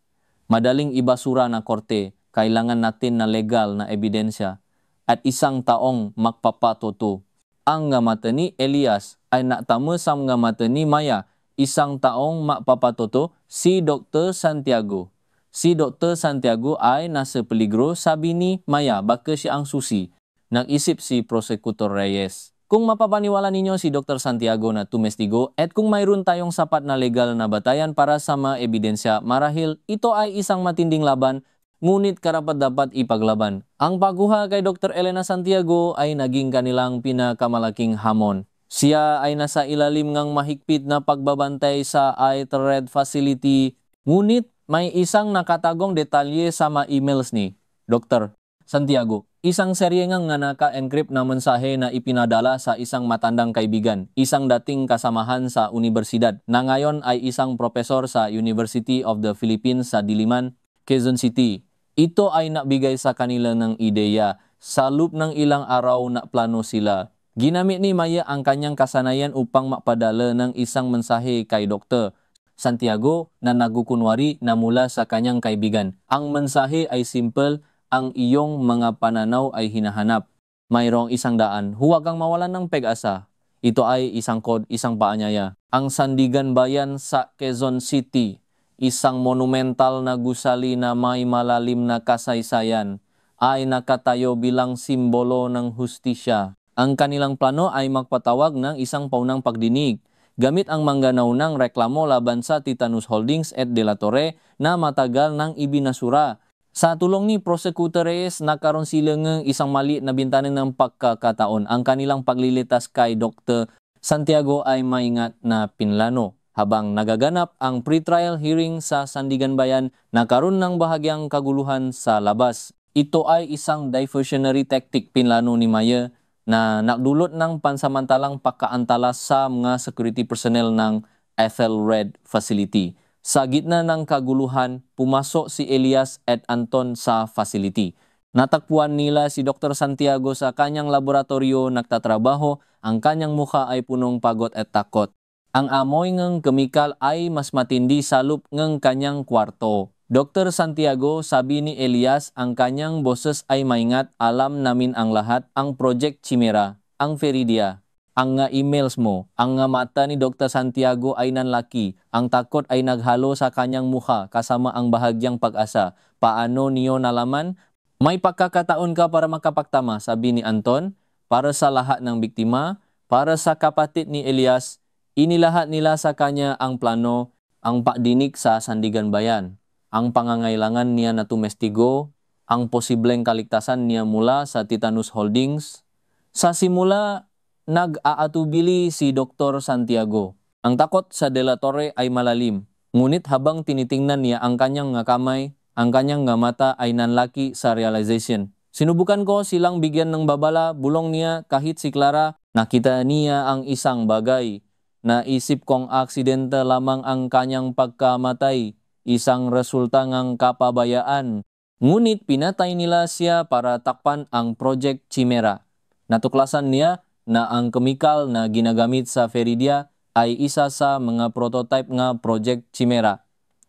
Madaling ibasura na korte, kailangan natin na legal na ebidensya at isang taong magpapatuto. Ang mata ni Elias ay natama sa mata ni Maya, isang taong magpapatuto, si Dr. Santiago. Si Dr. Santiago ay nasa peligro, sabi ni Maya, baka siya ang susi. Nag-isip si Prosecutor Reyes. Kung mapapaniwala ninyo si Dr. Santiago na tumestigo at kung mayroon tayong sapat na legal na batayan para sa mga ebidensya, marahil ito ay isang matinding laban, ngunit karapat-dapat ipaglaban. Ang pagkuha kay Dr. Elena Santiago ay naging kanilang pinakamalaking hamon. Siya ay nasa ilalim ng mahigpit na pagbabantay sa I-Thread facility, ngunit may isang nakatagong detalye sa mga emails ni Dr. Santiago. Isang serye nga naka-encrypt na mensahe na ipinadala sa isang matandang kaibigan, isang dating kasamahan sa universidad, na ngayon ay isang profesor sa University of the Philippines sa Diliman, Quezon City. Ito ay nabigay sa kanila ng ideya. Sa loob ng ilang araw na plano sila. Ginamit ni Maya ang kanyang kasanayan upang mapadala ng isang mensahe kay Dr. Santiago na nagukunwari na mula sa kanyang kaibigan. Ang mensahe ay simple, ang iyong mga pananaw ay hinahanap. Mayroong 100, huwag kang mawalan ng pag-asa. Ito ay isang code, isang paanyaya. Ang Sandigan Bayan sa Quezon City, isang monumental na gusali na may malalim na kasaysayan, ay nakatayo bilang simbolo ng hustisya. Ang kanilang plano ay magpatawag ng isang paunang pagdinig gamit ang mangganaw ng reklamo laban sa Titanus Holdings at De La Torre na matagal nang ibinasura. Sa tulong ni Prosecutor Reyes, nagkaroon sila ng isang maliit na bintana ng pagkakataon. Ang kanilang paglilitas kay Dr. Santiago ay maingat na pinlano. Habang nagaganap ang pre-trial hearing sa Sandigan Bayan, nagkaroon ng bahagyang kaguluhan sa labas. Ito ay isang diversionary tactic pinlano ni Maya na nagdulot ng pansamantalang pagkaantala sa mga security personnel ng Ethelred facility. Sa gitna ng kaguluhan, pumasok si Elias at Anton sa facility. Natakpuan nila si Dr. Santiago sa kanyang laboratorio nagtatrabaho, ang kanyang mukha ay punong pagod at takot. Ang amoy ng kemikal ay mas matindi sa loob ng kanyang kwarto. Dr. Santiago, sabi ni Elias, ang kanyang boses ay maingat, alam namin ang lahat, ang Project Chimera, ang Feridia, ang emails mo, ang mata ni Dr. Santiago ay nanlaki, ang takot ay naghalo sa kanyang mukha kasama ang bahagyang pag-asa. Paano niyo nalaman? May pagkakataon ka para makapagtama, sabi ni Anton, para sa lahat ng biktima, para sa kapatid ni Elias, inilahat nila sa kanya ang plano, ang pagdinig sa Sandigan Bayan. Ang pangangailangan niya na tumestigo, ang posibleng kaligtasan niya mula sa Titanus Holdings. Sa simula, nag-aatubili si Dr. Santiago. Ang takot sa De La Torre ay malalim, ngunit habang tinitingnan niya ang kanyang kamay, ang kanyang nga mata ay nanlaki sa realization. Sinubukan ko silang bigyan ng babala, bulong niya kahit si Clara, nakita niya ang isang bagay. Naisip kong aksidente lamang ang kanyang pagkamatay, isang resulta ng kapabayaan. Ngunit pinatay nila siya para takpan ang Project Chimera. Natuklasan niya na ang kemikal na ginagamit sa Feridia ay isa sa mga prototype nga Project Chimera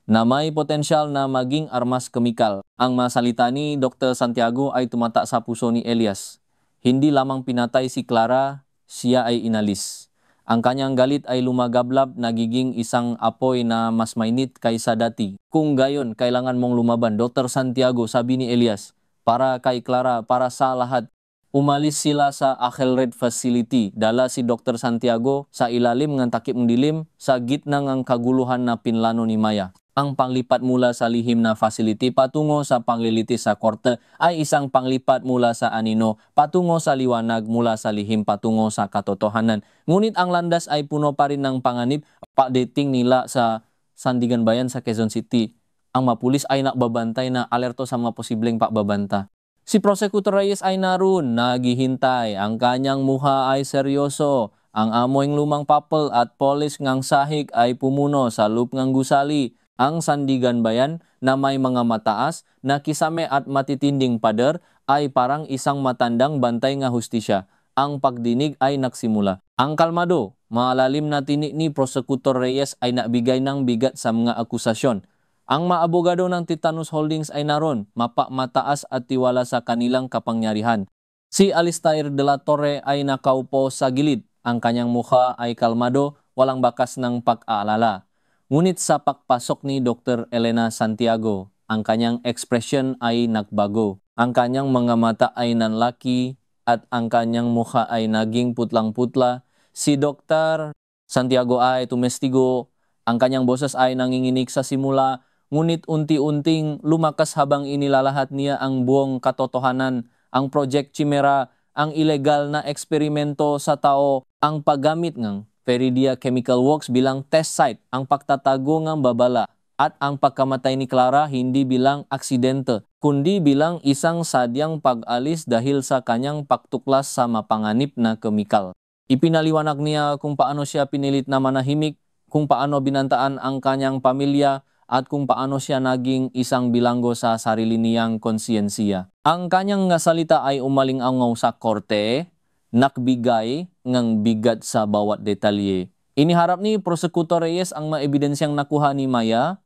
na may potensyal na maging armas kemikal. Ang masalita ni Dr. Santiago ay tumata sa puso ni Elias. Hindi lamang pinatay si Clara, siya ay inalis. Ang kanyang galit ay lumagablab, nagiging isang apoy na mas mainit kaysa dati. Kung gayon, kailangan mong lumaban. Dr. Santiago, sabi ni Elias, para kay Clara, para sa lahat. Umalis sila sa Axelred Facility. Dala si Dr. Santiago sa ilalim ng takip ng dilim sa gitna ng kaguluhan na pinlano ni Maya. Ang panglipat mula sa lihim na facility patungo sa panglilitis sa korte ay isang panglipat mula sa anino patungo sa liwanag, mula sa lihim patungo sa katotohanan. Ngunit ang landas ay puno pa rin ng panganib. Pagdating nila sa Sandigan Bayan sa Quezon City, ang mapulis ay nakbabantay na alerto sa mga posibleng pakbabanta. Si Prosecutor Reyes ay naroon, naghihintay. Ang kanyang muha ay seryoso. Ang amoyng lumang papel at polis ngang sahig ay pumuno sa loop ngang gusali. Ang Sandigan Bayan na may mga mataas na kisame at matitinding pader ay parang isang matandang bantay nga hustisya. Ang pagdinig ay nagsimula. Ang kalmado, malalim na tinik ni Prosecutor Reyes ay nabigay ng bigat sa mga akusasyon. Ang maabogado ng Titanus Holdings ay naroon, mataas at tiwala sa kanilang kapangyarihan. Si Alistair de la Torre ay nakaupo sa gilid. Ang kanyang mukha ay kalmado, walang bakas ng pag-aalala. Ngunit sa pagpasok ni Dr. Elena Santiago, ang kanyang ekspresyon ay nagbago. Ang kanyang mga mata ay nanlaki at ang kanyang mukha ay naging putlang-putla. Si Dr. Santiago ay tumestigo. Ang kanyang boses ay nanginginig sa simula, ngunit unti-unting lumakas habang inilalahat niya ang buong katotohanan, ang Project Chimera, ang ilegal na eksperimento sa tao, ang paggamit ng Feridia Chemical Works bilang test site, ang pagtatago ng babala, at ang pagkamatay ni Clara hindi bilang aksidente, kundi bilang isang sadyang pag-alis dahil sa kanyang pagtuklas sa mapanganib na kemikal. Ipinaliwanag niya kung paano siya pinilit na manahimik, kung paano binantaan ang kanyang pamilya, at kung paano siya naging isang bilanggo sa sarili niyang konsyensya. Ang kanyang salita ay umaling-angaw sa korte, nakbigay ng bigat sa bawat detalye. Iniharap ni Prosecutor Reyes ang mga ebidensyang nakuha ni Maya,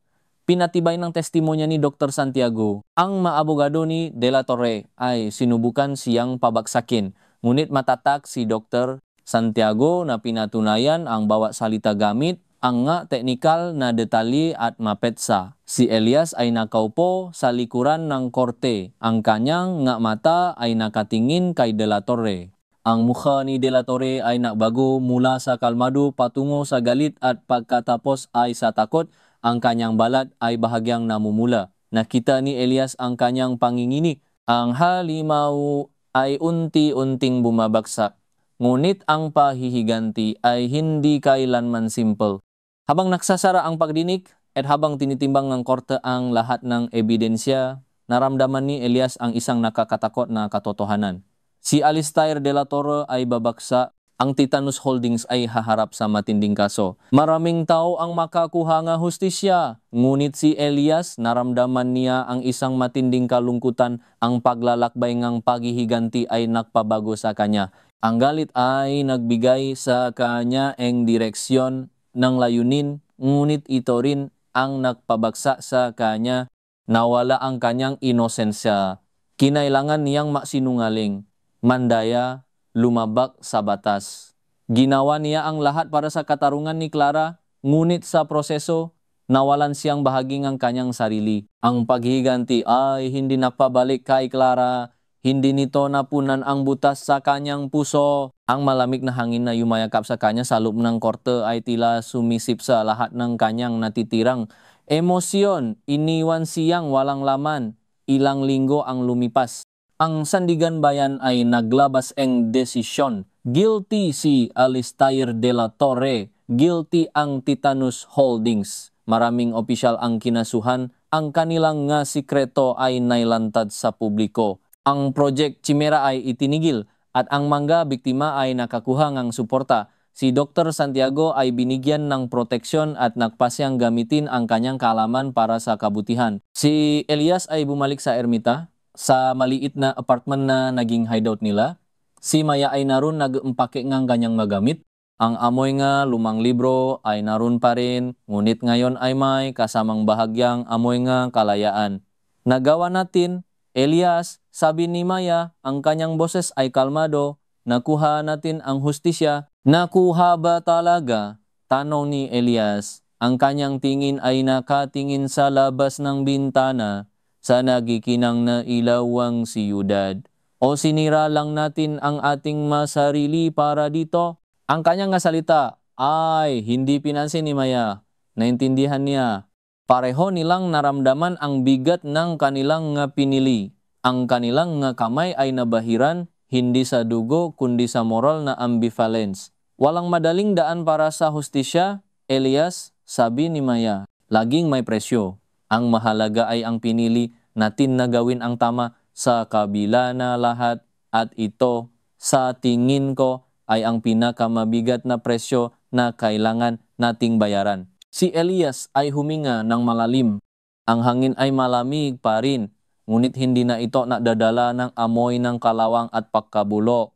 pinatibay ng testimonya ni Dr. Santiago. Ang maabogado ni De La Torre ay sinubukan siyang pabagsakin, ngunit matatak si Dr. Santiago na pinatunayan ang bawat salita gamit ang nga teknikal na detalye at mapetsa. Si Elias ay nakaupo sa likuran ng korte. Ang kanyang nga mata ay nakatingin kay De La Torre. Ang mukha ni De La Torre ay nagbago mula sa kalmado patungo sa galit at pagkatapos ay sa takot. Ang kanyang balat ay bahagyang namumula. Nakita ni Elias ang kanyang panginginig. Ang halimaw ay unti-unting bumabagsak. Ngunit ang pahihiganti ay hindi kailanman simple. Habang nagsasara ang pagdinig at habang tinitimbang ng korte ang lahat ng ebidensya, naramdaman ni Elias ang isang nakakatakot na katotohanan. Si Alistair de la Torre ay babagsa, ang Titanus Holdings ay haharap sa matinding kaso. Maraming tao ang makakuha nga hustisya, ngunit si Elias naramdaman niya ang isang matinding kalungkutan, ang paglalakbay ngang paghihiganti ay nagpabago sa kanya. Ang galit ay nagbigay sa kanya ang direksyon ng layunin, ngunit ito rin ang nagpabagsak sa kanya. Nawala ang kanyang inosensya. Kinailangan niyang maksinungaling, mandaya, lumabak sa batas. Ginawa niya ang lahat para sa katarungan ni Clara, ngunit sa proseso, nawalan siyang bahagi ng kanyang sarili. Ang paghiganti ay hindi napabalik kay Clara. Hindi nito napunan ang butas sa kanyang puso. Ang malamig na hangin na yumayakap sa kanya sa loob ng korte ay tila sumisip sa lahat ng kanyang natitirang emosyon. Iniwan siyang walang laman. Ilang linggo ang lumipas. Ang Sandigan Bayan ay naglabas ang desisyon. Guilty si Alistair de la Torre. Guilty ang Titanus Holdings. Maraming opisyal ang kinasuhan, ang kanilang nga sikreto ay nailantad sa publiko. Ang Project Chimera ay itinigil at ang mga biktima ay nakakuha ng suporta. Si Dr. Santiago ay binigyan ng proteksyon at nagpasyang gamitin ang kanyang kaalaman para sa kabutihan. Si Elias ay bumalik sa ermita, sa maliit na apartment na naging hideout nila. Si Maya ay naroon nag-umpake ng kanyang magamit. Ang amoy nga lumang libro ay naroon pa rin, ngunit ngayon ay may kasamang bahagyang amoy nga kalayaan. Nagawa natin, Elias, sabi ni Maya, ang kanyang boses ay kalmado. Nakuha natin ang hustisya. Nakuha ba talaga? Tanong ni Elias. Ang kanyang tingin ay nakatingin sa labas ng bintana sa nagikinang na ilawang siyudad. O sinira lang natin ang ating masarili para dito? Ang kanyang nga salita ay hindi pinansin ni Maya. Naintindihan niya. Pareho nilang naramdaman ang bigat ng kanilang nga pinili. Ang kanilang nga kamay ay nabahiran, hindi sa dugo kundi sa moral na ambivalence. Walang madaling daan para sa hustisya, Elias, sabi ni Maya. Laging may presyo. Ang mahalaga ay ang pinili natin na gawin ang tama sa kabila na lahat, at ito, sa tingin ko, ay ang pinakamabigat na presyo na kailangan nating bayaran. Si Elias ay huminga ng malalim. Ang hangin ay malamig pa rin, ngunit hindi na ito nadadala ng amoy ng kalawang at pagkabulo.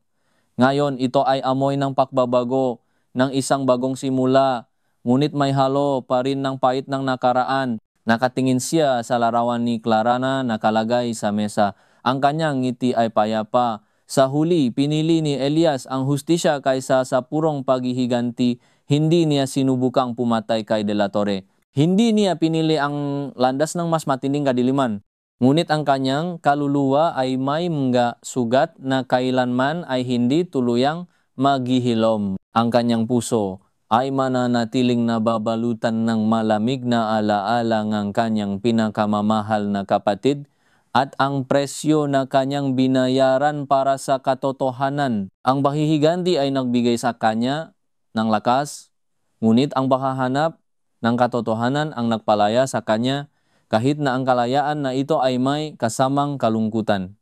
Ngayon, ito ay amoy ng pagbabago, ng isang bagong simula, ngunit may halo pa rin ng pait ng nakaraan. Nakatingin siya sa larawan ni Clara na nakalagay sa mesa. Ang kanyang ngiti ay payapa. Sa huli, pinili ni Elias ang hustisya kaysa sa purong paghihiganti. Hindi niya sinubukang pumatay kay De La Torre. Hindi niya pinili ang landas ng mas matinding kadiliman. Ngunit ang kanyang kaluluwa ay may mga sugat na kailanman ay hindi tuluyang maghihilom. Ang kanyang puso ay mananatiling nababalutan ng malamig na alaala ng kanyang pinakamamahal na kapatid at ang presyo na kanyang binayaran para sa katotohanan. Ang pahihiganti ay nagbigay sa kanya ng lakas, ngunit ang paghahanap ng katotohanan ang nagpalaya sa kanya, kahit na ang kalayaan na ito ay may kasamang kalungkutan.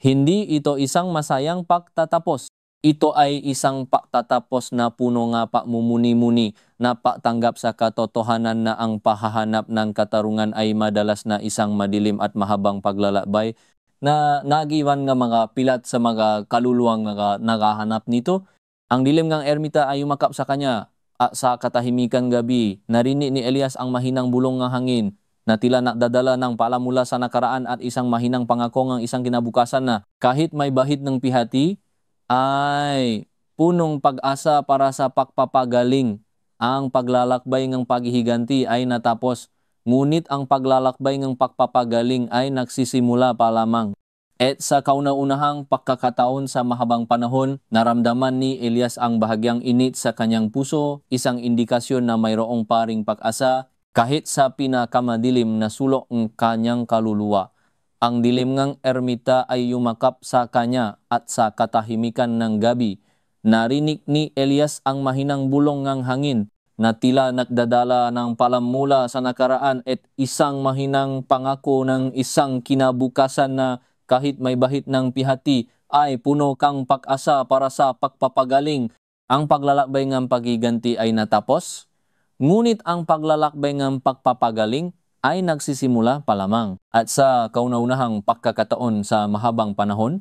Hindi ito isang masayang pagtatapos. Ito ay isang pagtatapos na puno nga pagmumuni-muni na pagtanggap sa katotohanan na ang pahahanap ng katarungan ay madalas na isang madilim at mahabang paglalakbay na nagiwan nga mga pilat sa mga kaluluwang nagahanap nito. Ang dilim ng ermita ay umakap sa kanya at sa katahimikan gabi. Narinig ni Elias ang mahinang bulong ng hangin na tila nakdadala ng palamula sa nakaraan at isang mahinang pangako ng isang kinabukasan na kahit may bahid ng pihati, ay punong pag-asa para sa pagpapagaling. Ang paglalakbay ng paghihiganti ay natapos, ngunit ang paglalakbay ng pagpapagaling ay nagsisimula pa lamang. At sa kauna-unahang pagkakataon sa mahabang panahon, naramdaman ni Elias ang bahagyang init sa kanyang puso, isang indikasyon na mayroong paring pag-asa kahit sa pinakamadilim na sulok ng kanyang kaluluwa. Ang dilim ng ermita ay yumakap sa kanya at sa katahimikan ng gabi. Narinig ni Elias ang mahinang bulong ng hangin na tila nagdadala ng palamula sa nakaraan at isang mahinang pangako ng isang kinabukasan na kahit may bahid ng pihati ay puno kang pag-asa para sa pagpapagaling. Ang paglalakbay ng paghiganti ay natapos, ngunit ang paglalakbay ng pagpapagaling ay nagsisimula pa lamang. At sa kauna-unahang pagkakataon sa mahabang panahon,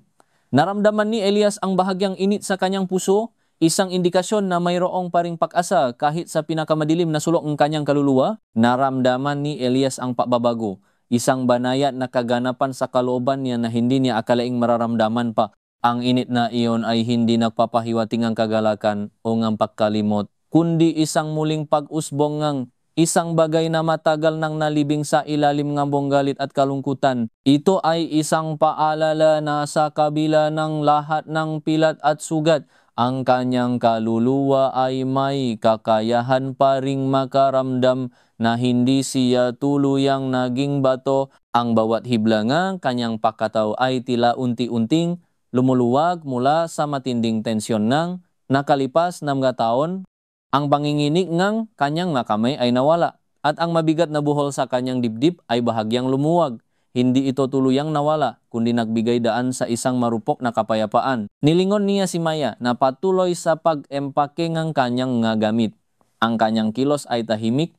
naramdaman ni Elias ang bahagyang init sa kanyang puso, isang indikasyon na mayroong paring pag-asa kahit sa pinakamadilim na sulok ng kanyang kaluluwa. Naramdaman ni Elias ang pagbabago, isang banayad na kaganapan sa kalooban niya na hindi niya akalaing mararamdaman pa. Ang init na iyon ay hindi nagpapahiwating ang kagalakan o ng pagkalimot, kundi isang muling pag-usbong ng isang bagay na matagal nang nalibing sa ilalim ng bonggalit at kalungkutan. Ito ay isang paalala na sa kabila ng lahat ng pilat at sugat, ang kanyang kaluluwa ay may kakayahan pa ring makaramdam na hindi siya tuluyang naging bato. Ang bawat hibla ng kanyang pagkatao ay tila unti-unting lumuluwag mula sa matinding tensyon ng nakalipas na mga taon. Ang panginginig ng kanyang makamay ay nawala. at ang mabigat na buhol sa kanyang dibdib ay bahagyang lumuwag. Hindi ito tuluyang nawala, kundi nagbigay daan sa isang marupok na kapayapaan. Nilingon niya si Maya na patuloy sa pag-empake ng kanyang nga gamit. Ang kanyang kilos ay tahimik,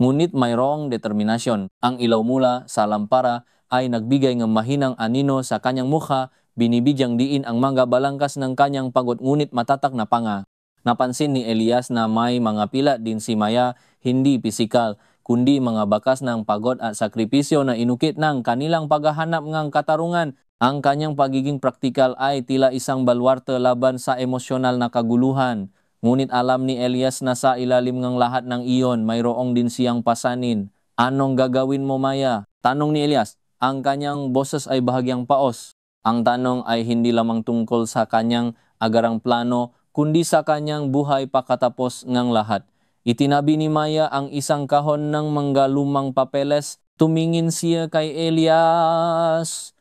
ngunit mayroong determinasyon. Ang ilaw mula sa lampara ay nagbigay ng mahinang anino sa kanyang mukha, binibigyang diin ang mga balangkas ng kanyang pagod ngunit matatak na panga. Napansin ni Elias na may mga pila din si Maya, hindi pisikal, kundi mga bakas ng pagod at sakripisyo na inukit ng kanilang paghahanap ng katarungan. Ang kanyang pagiging praktikal ay tila isang balwarte laban sa emosyonal na kaguluhan. Ngunit alam ni Elias na sa ilalim ng lahat ng iyon, mayroong din siyang pasanin. Anong gagawin mo, Maya? Tanong ni Elias. Ang kanyang boses ay bahagyang paos. Ang tanong ay hindi lamang tungkol sa kanyang agarang plano, kundi sa kanyang buhay pakatapos ng lahat. Itinabi ni Maya ang isang kahon ng mga lumang papeles. Tumingin siya kay Elias.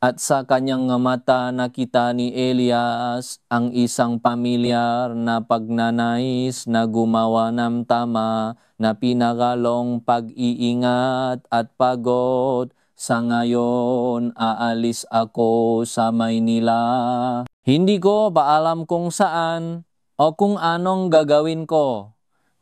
At sa kanyang mata nakita ni Elias ang isang pamilyar na pagnanais na gumawa ng tama na pinagalong pag-iingat at pagod. Sa ngayon, aalis ako sa Maynila. Hindi ko paalam kung saan o kung anong gagawin ko.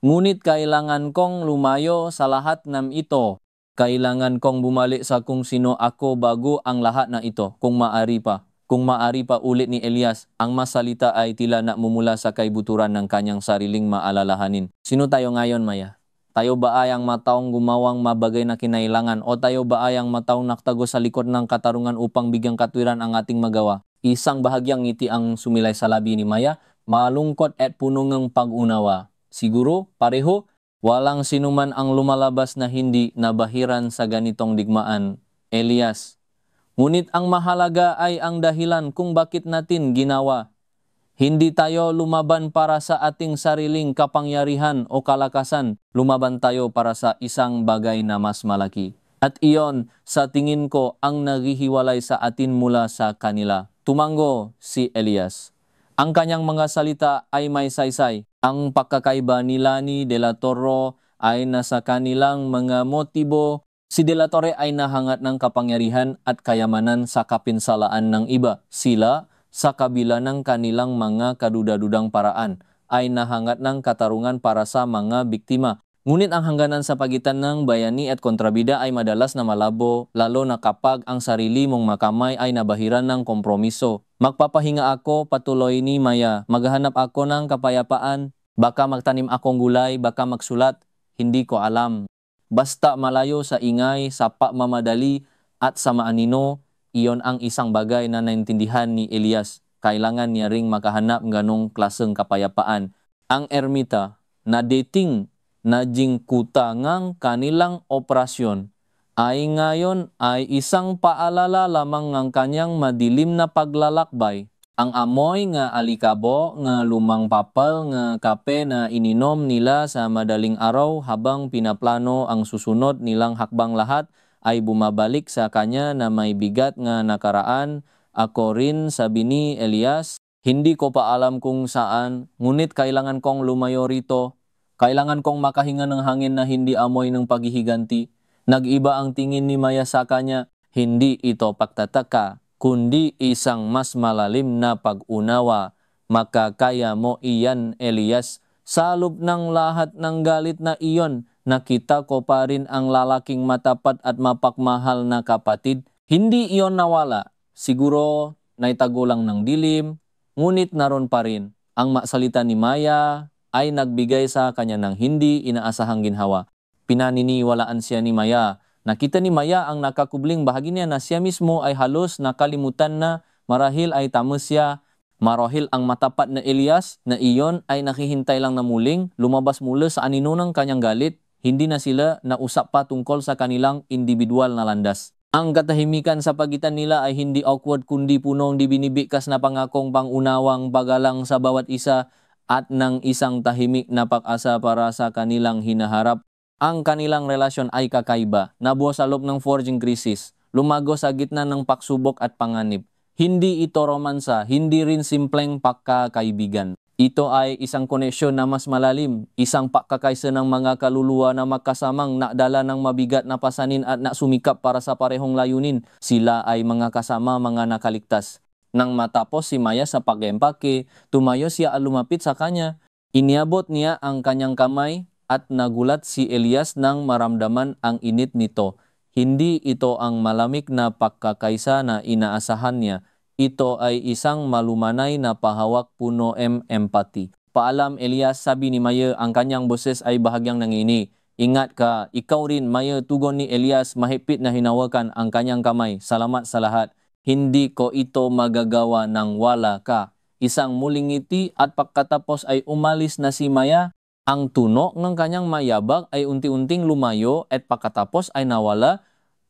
Ngunit kailangan kong lumayo sa lahat ng ito. Kailangan kong bumalik sa kung sino ako bago ang lahat na ito, kung maari pa. Kung maari pa, ulit ni Elias, ang masalita ay tila namumula sa kaibuturan ng kanyang sariling maalalahanin. Sino tayo ngayon, Maya? Tayo ba ay ang mataong gumawang mabagay na kinailangan o tayo ba ay ang mataong naktago sa likod ng katarungan upang bigyang katwiran ang ating magawa? Isang bahagyang ngiti ang sumilay sa labi ni Maya, malungkot at puno ng pag-unawa. Siguro, pareho, walang sinuman ang lumalabas na hindi nabahiran sa ganitong digmaan, Elias. Ngunit ang mahalaga ay ang dahilan kung bakit natin ginawa. Hindi tayo lumaban para sa ating sariling kapangyarihan o kalakasan. Lumaban tayo para sa isang bagay na mas malaki. At iyon, sa tingin ko, ang naghihiwalay sa atin mula sa kanila. Tumango si Elias. Ang kanyang mga salita ay may saysay. Ang pagkakaiba ni Lani de la Torre ay nasa kanilang mga motibo. Si de la Torre ay nahangat ng kapangyarihan at kayamanan sa kapinsalaan ng iba. Sila, sa kabila ng kanilang mga kaduda-dudang paraan, ay nahangat ng katarungan para sa mga biktima. Ngunit ang hangganan sa pagitan ng bayani at kontrabida ay madalas na malabo, lalo na kapag ang sarili mong makamay ay nabahiran ng kompromiso. Magpapahinga ako, patuloy ni Maya. Maghahanap ako ng kapayapaan. Baka magtanim akong gulay, baka magsulat. Hindi ko alam. Basta malayo sa ingay, sa pagmamadali at sa maanino, iyon ang isang bagay na naintindihan ni Elias. Kailangan niya ring makahanap ganong klaseng kapayapaan. Ang ermita na dating na jingkuta ngang kanilang operasyon ay ngayon ay isang paalala lamang ng kanyang madilim na paglalakbay. Ang amoy nga alikabo, nga lumang papel, nga kape na ininom nila sa madaling araw habang pinaplano ang susunod nilang hakbang lahat ay bumabalik sa kanya na may bigat nga nakaraan. Ako rin, sabi ni Elias, hindi ko pa alam kung saan, ngunit kailangan kong lumayo rito. Kailangan kong makahinga ng hangin na hindi amoy ng paghihiganti. Nag-iba ang tingin ni Maya sa kanya. Hindi ito pagtataka, kundi isang mas malalim na pag-unawa. Makakaya mo iyan, Elias. Sa loob ng lahat ng galit na iyon, nakita ko pa rin ang lalaking matapat at mapagmahal na kapatid. Hindi iyon nawala. Siguro naitago lang ng dilim, ngunit naroon pa rin. Ang masalita ni Maya ay nagbigay sa kanya ng hindi inaasahang ginhawa. Pinaniniwalaan siya ni Maya. Nakita ni Maya ang nakakubling bahagi niya na siya mismo ay halos nakalimutan na marahil ay tama siya. Marahil ang matapat na Elias na iyon ay nakihintay lang na muling lumabas mula sa anino ng kanyang galit. Hindi na sila nausap pa tungkol sa kanilang individual na landas. Ang katahimikan sa pagitan nila ay hindi awkward kundi punong binibikas na pangakong pangunawang pagalang sa bawat isa at ng isang tahimik na pag-asa para sa kanilang hinaharap. Ang kanilang relasyon ay kakaiba, nabuo sa loob ng forging crisis, lumago sa gitna ng pagsubok at panganib. Hindi ito romansa, hindi rin simpleng pagkakaibigan. Ito ay isang koneksyon na mas malalim, isang pagkakaisa ng mga kaluluwa na magkasamang nakdala ng mabigat na pasanin at nagsumikap para sa parehong layunin. Sila ay mga kasama, mga nakaligtas. Nang matapos si Maya sa pag-empake, tumayo siya at lumapit sa kanya. Iniabot niya ang kanyang kamay at nagulat si Elias nang maramdaman ang init nito. Hindi ito ang malamig na pagkakaisa na inaasahan niya. Ito ay isang malumanay na pahawak puno empathy. Paalam Elias, sabi ni Maya, ang kanyang boses ay bahagyang nangini. Ingat ka, ikaw rin Maya, tugon ni Elias, mahigpit na hinawakan ang kanyang kamay. Salamat sa lahat. Hindi ko ito magagawa nang wala ka. Isang muling ngiti at pagkatapos ay umalis na si Maya. Ang tunog ng kanyang mayabag ay unti-unting lumayo at pagkatapos ay nawala.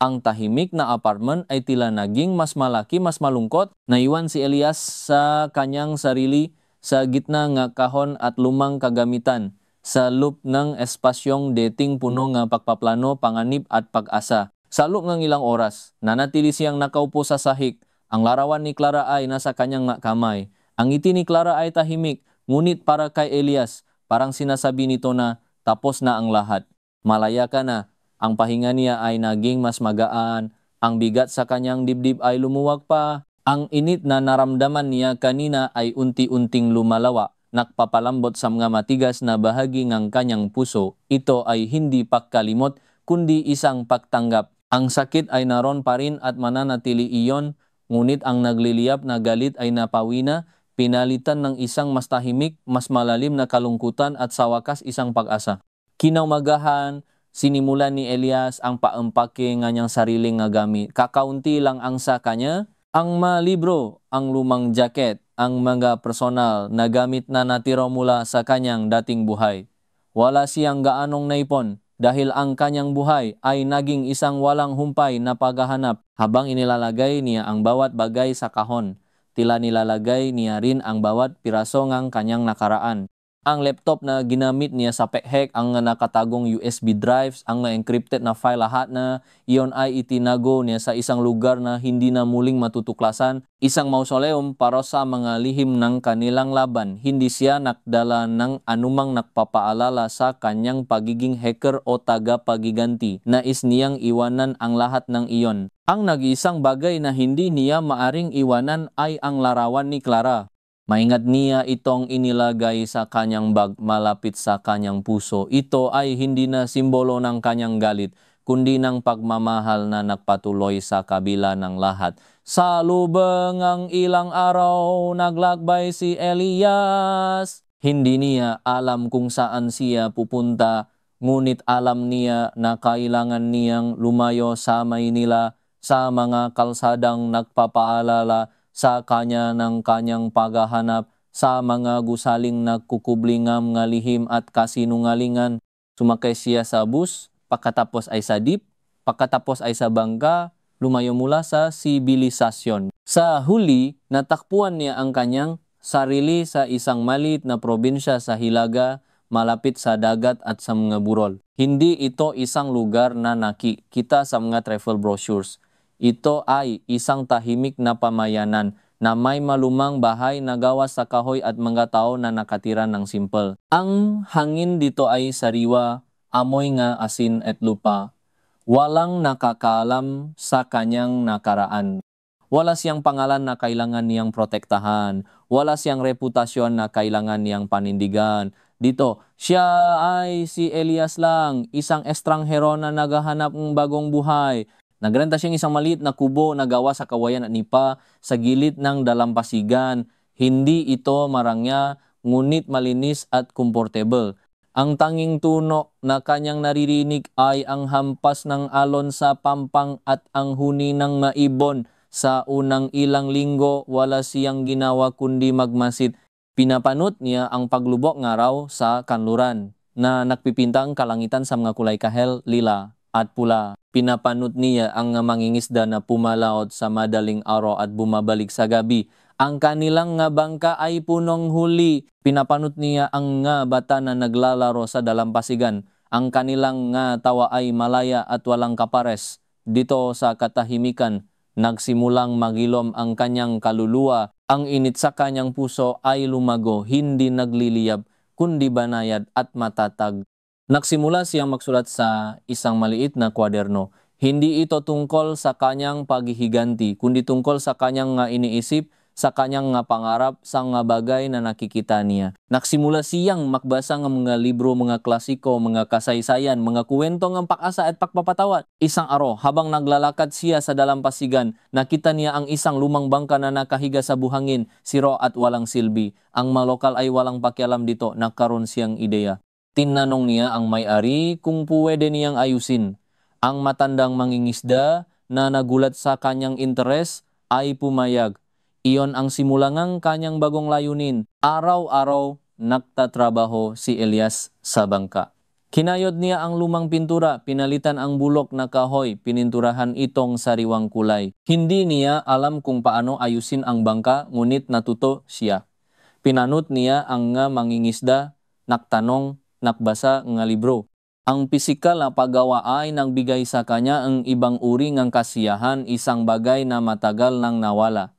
Ang tahimik na apartment ay tila naging mas malaki, mas malungkot. Naiwan si Elias sa kanyang sarili sa gitna ng kahon at lumang kagamitan. Sa loob ng espasyong dating puno ng pagpaplano, panganib at pag-asa. Sa loob ng ilang oras, nanatili siyang nakaupo sa sahig. Ang larawan ni Clara ay nasa kanyang kamay. Ang ngiti ni Clara ay tahimik, ngunit para kay Elias, parang sinasabi nito na tapos na ang lahat. Malaya ka na. Ang pahinga niya ay naging mas magaan. Ang bigat sa kanyang dibdib ay lumuwag pa. Ang init na naramdaman niya kanina ay unti-unting lumalawa. Nagpapalambot sa mga matigas na bahagi ng kanyang puso. Ito ay hindi pagkalimot, kundi isang pagtanggap. Ang sakit ay naroon pa rin at mananatili iyon, ngunit ang nagliliyap na galit ay napawi na, pinalitan ng isang mas tahimik, mas malalim na kalungkutan at sa wakas isang pag-asa. Kinaumagahan, sinimulan ni Elias ang paempake ng kanyang sariling nga gamit. Kakaunti lang ang sa kanya, ang mga libro, ang lumang jacket, ang mga personal na gamit na natira mula sa kanyang dating buhay. Wala siyang gaanong naipon dahil ang kanyang buhay ay naging isang walang humpay na paghahanap habang inilalagay niya ang bawat bagay sa kahon. Tila nilalagay niya rin ang bawat piraso ng kanyang nakaraan. Ang laptop na ginamit niya sa pek-hack, ang nakatagong USB drives, ang encrypted na file, lahat na iyon ay itinago niya sa isang lugar na hindi na muling matutuklasan. Isang mausoleum para sa mga lihim ng kanilang laban. Hindi siya nakdala ng anumang nakpapaalala sa kanyang pagiging hacker o tagapagiganti. Nais niyang iwanan ang lahat ng iyon. Ang nag-iisang bagay na hindi niya maaring iwanan ay ang larawan ni Clara. Maingat niya itong inilagay sa kanyang bag malapit sa kanyang puso. Ito ay hindi na simbolo ng kanyang galit, kundi ng pagmamahal na nagpatuloy sa kabila ng lahat. Sa lubang ang ilang araw, naglakbay si Elias. Hindi niya alam kung saan siya pupunta, ngunit alam niya na kailangan niyang lumayo sa Maynila sa mga kalsadang nagpapaalala sa kanya ng kanyang paghahanap sa mga gusaling nagkukublingam nga lihim at kasinungalingan. Sumakay siya sa bus, pagkatapos ay sa jeep, pagkatapos ay sa bangka, lumayo mula sa sibilisasyon. Sa huli, natakpuan niya ang kanyang sarili sa isang maliit na probinsya sa Hilaga, malapit sa dagat at sa mga burol. Hindi ito isang lugar na nakikita sa mga travel brochures. Ito ay isang tahimik na pamayanan na may malumang bahay na gawa sa kahoy at mga tao na nakatira ng simple. Ang hangin dito ay sariwa, amoy nga asin at lupa. Walang nakakaalam sa kanyang nakaraan. Wala siyang pangalan na kailangan niyang protektahan. Wala siyang reputasyon na kailangan niyang panindigan. Dito, siya ay si Elias lang, isang estranghero na naghahanap ng bagong buhay. Nagrenta siyang isang maliit na kubo na gawa sa kawayan at nipa sa gilid ng dalampasigan. Hindi ito marangya, ngunit malinis at komportable. Ang tanging tunog na kanyang naririnig ay ang hampas ng alon sa pampang at ang huni ng maibon. Sa unang ilang linggo, wala siyang ginawa kundi magmasid. Pinapanot niya ang paglubok ng araw sa kanluran na nagpipinta ang kalangitan sa mga kulay kahel, lila at pula. Pinapanot niya ang mangingisda na pumalaot sa madaling araw at bumabalik sa gabi. Ang kanilang nga bangka ay punong huli. Pinapanot niya ang nga bata na naglalaro sa dalampasigan. Ang kanilang nga tawa ay malaya at walang kapares. Dito sa katahimikan, Nagsimulang magilom ang kanyang kaluluwa. Ang init sa kanyang puso ay lumago, hindi nagliliyab, kundi banayad at matatag. Nagsimula siyang magsulat sa isang maliit na kwaderno. Hindi ito tungkol sa kanyang paghihiganti, kundi tungkol sa kanyang nga iniisip, sa kanyang nga pangarap, sa nga bagay na nakikita niya. Nagsimula siyang makbasa ng mga libro, mga klasiko, mga kasaysayan, mga kwento ng pag-asa at pagpapatawad. Isang araw, habang naglalakad siya sa dalampasigan, nakita niya ang isang lumang bangka na nakahiga sa buhangin, siro at walang silbi. Ang mga lokal ay walang pakialam dito, nagkaroon siyang ideya. Tinanong niya ang may-ari kung pwede niyang ayusin. Ang matandang mangingisda na nagulat sa kanyang interes ay pumayag. Iyon ang simula ng kanyang bagong layunin. Araw-araw nagtatrabaho si Elias sa bangka. Kinayod niya ang lumang pintura, pinalitan ang bulok na kahoy, pininturahan itong sariwang kulay. Hindi niya alam kung paano ayusin ang bangka, ngunit natuto siya. Pinanut niya ang nga mangingisda, naktanong, nakbasa nga libro. Ang pisikal na paggawa ay nagbigay sa kanya ang ibang uri ng kasiyahan, isang bagay na matagal nang nawala.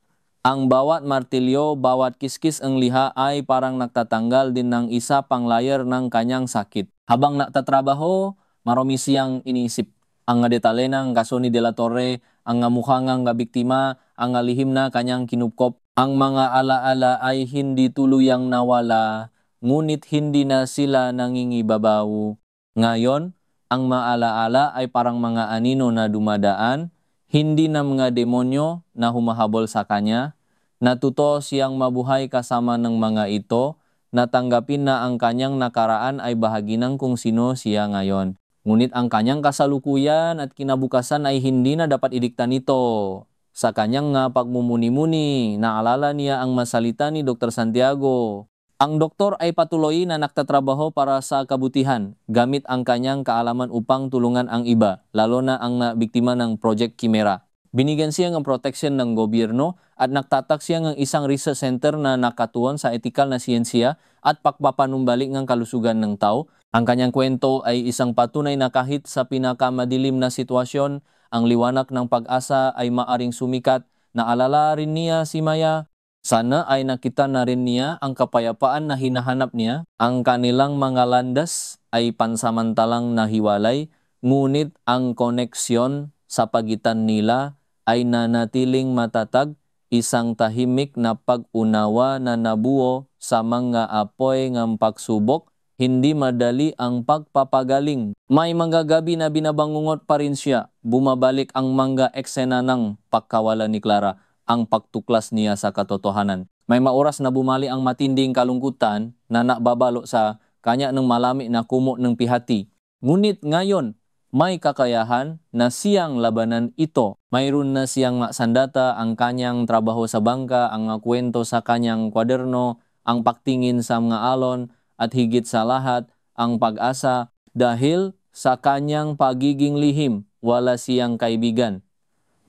Ang bawat martilyo, bawat kiskis ang liha ay parang nagtatanggal din ng isa pang layer ng kanyang sakit. Habang nagtatrabaho, marami siyang inisip. Ang nga detalye ng kaso ni De La Torre, ang nga mukha nga biktima, ang nga lihim na kanyang kinupkop. Ang mga alaala ay hindi tuluyang nawala, ngunit hindi na sila nangingibabaw. Ngayon, ang maalaala ay parang mga anino na dumadaan, hindi na mga demonyo na humahabol sa kanya. Natuto siyang mabuhay kasama ng mga ito, natanggapin na ang kanyang nakaraan ay bahagi ng kung sino siya ngayon. Ngunit ang kanyang kasalukuyan at kinabukasan ay hindi na dapat idikta nito. Sa kanyang pagmumuni-muni, naalala niya ang masalita ni Dr. Santiago. Ang doktor ay patuloy na nagtatrabaho para sa kabutihan, gamit ang kanyang kaalaman upang tulungan ang iba, lalo na ang biktima ng Project Chimera. Binigyan siya ng protection ng gobyerno at nagtatak siya ng isang research center na nakatuon sa etikal na siyensya at pagpapanumbalik ng kalusugan ng tao. Ang kanyang kwento ay isang patunay na kahit sa pinakamadilim na sitwasyon, ang liwanag ng pag-asa ay maaring sumikat. Naalala rin niya si Maya. Sana ay nakita na rin niya ang kapayapaan na hinahanap niya. Ang kanilang mga landas ay pansamantalang nahiwalay, ngunit ang koneksyon sa pagitan nila ay nanatiling matatag, isang tahimik na pag-unawa na nabuo sa mga apoy ng pagsubok. Hindi madali ang pagpapagaling. May mga gabi na binabangungot pa rin siya. Bumabalik ang mga eksena ng pagkawala ni Clara, ang pagtuklas niya sa katotohanan. May maoras na bumali ang matinding kalungkutan na nakbabalo sa kanya ng malami na kumo ng pihati. Ngunit ngayon, may kakayahan na siyang labanan ito. Mayroon na siyang sandata, ang kanyang trabaho sa bangka, ang kwento sa kanyang kwaderno, ang pagtingin sa mga alon, at higit sa lahat, ang pag-asa. Dahil sa kanyang pagiging lihim, wala siyang kaibigan.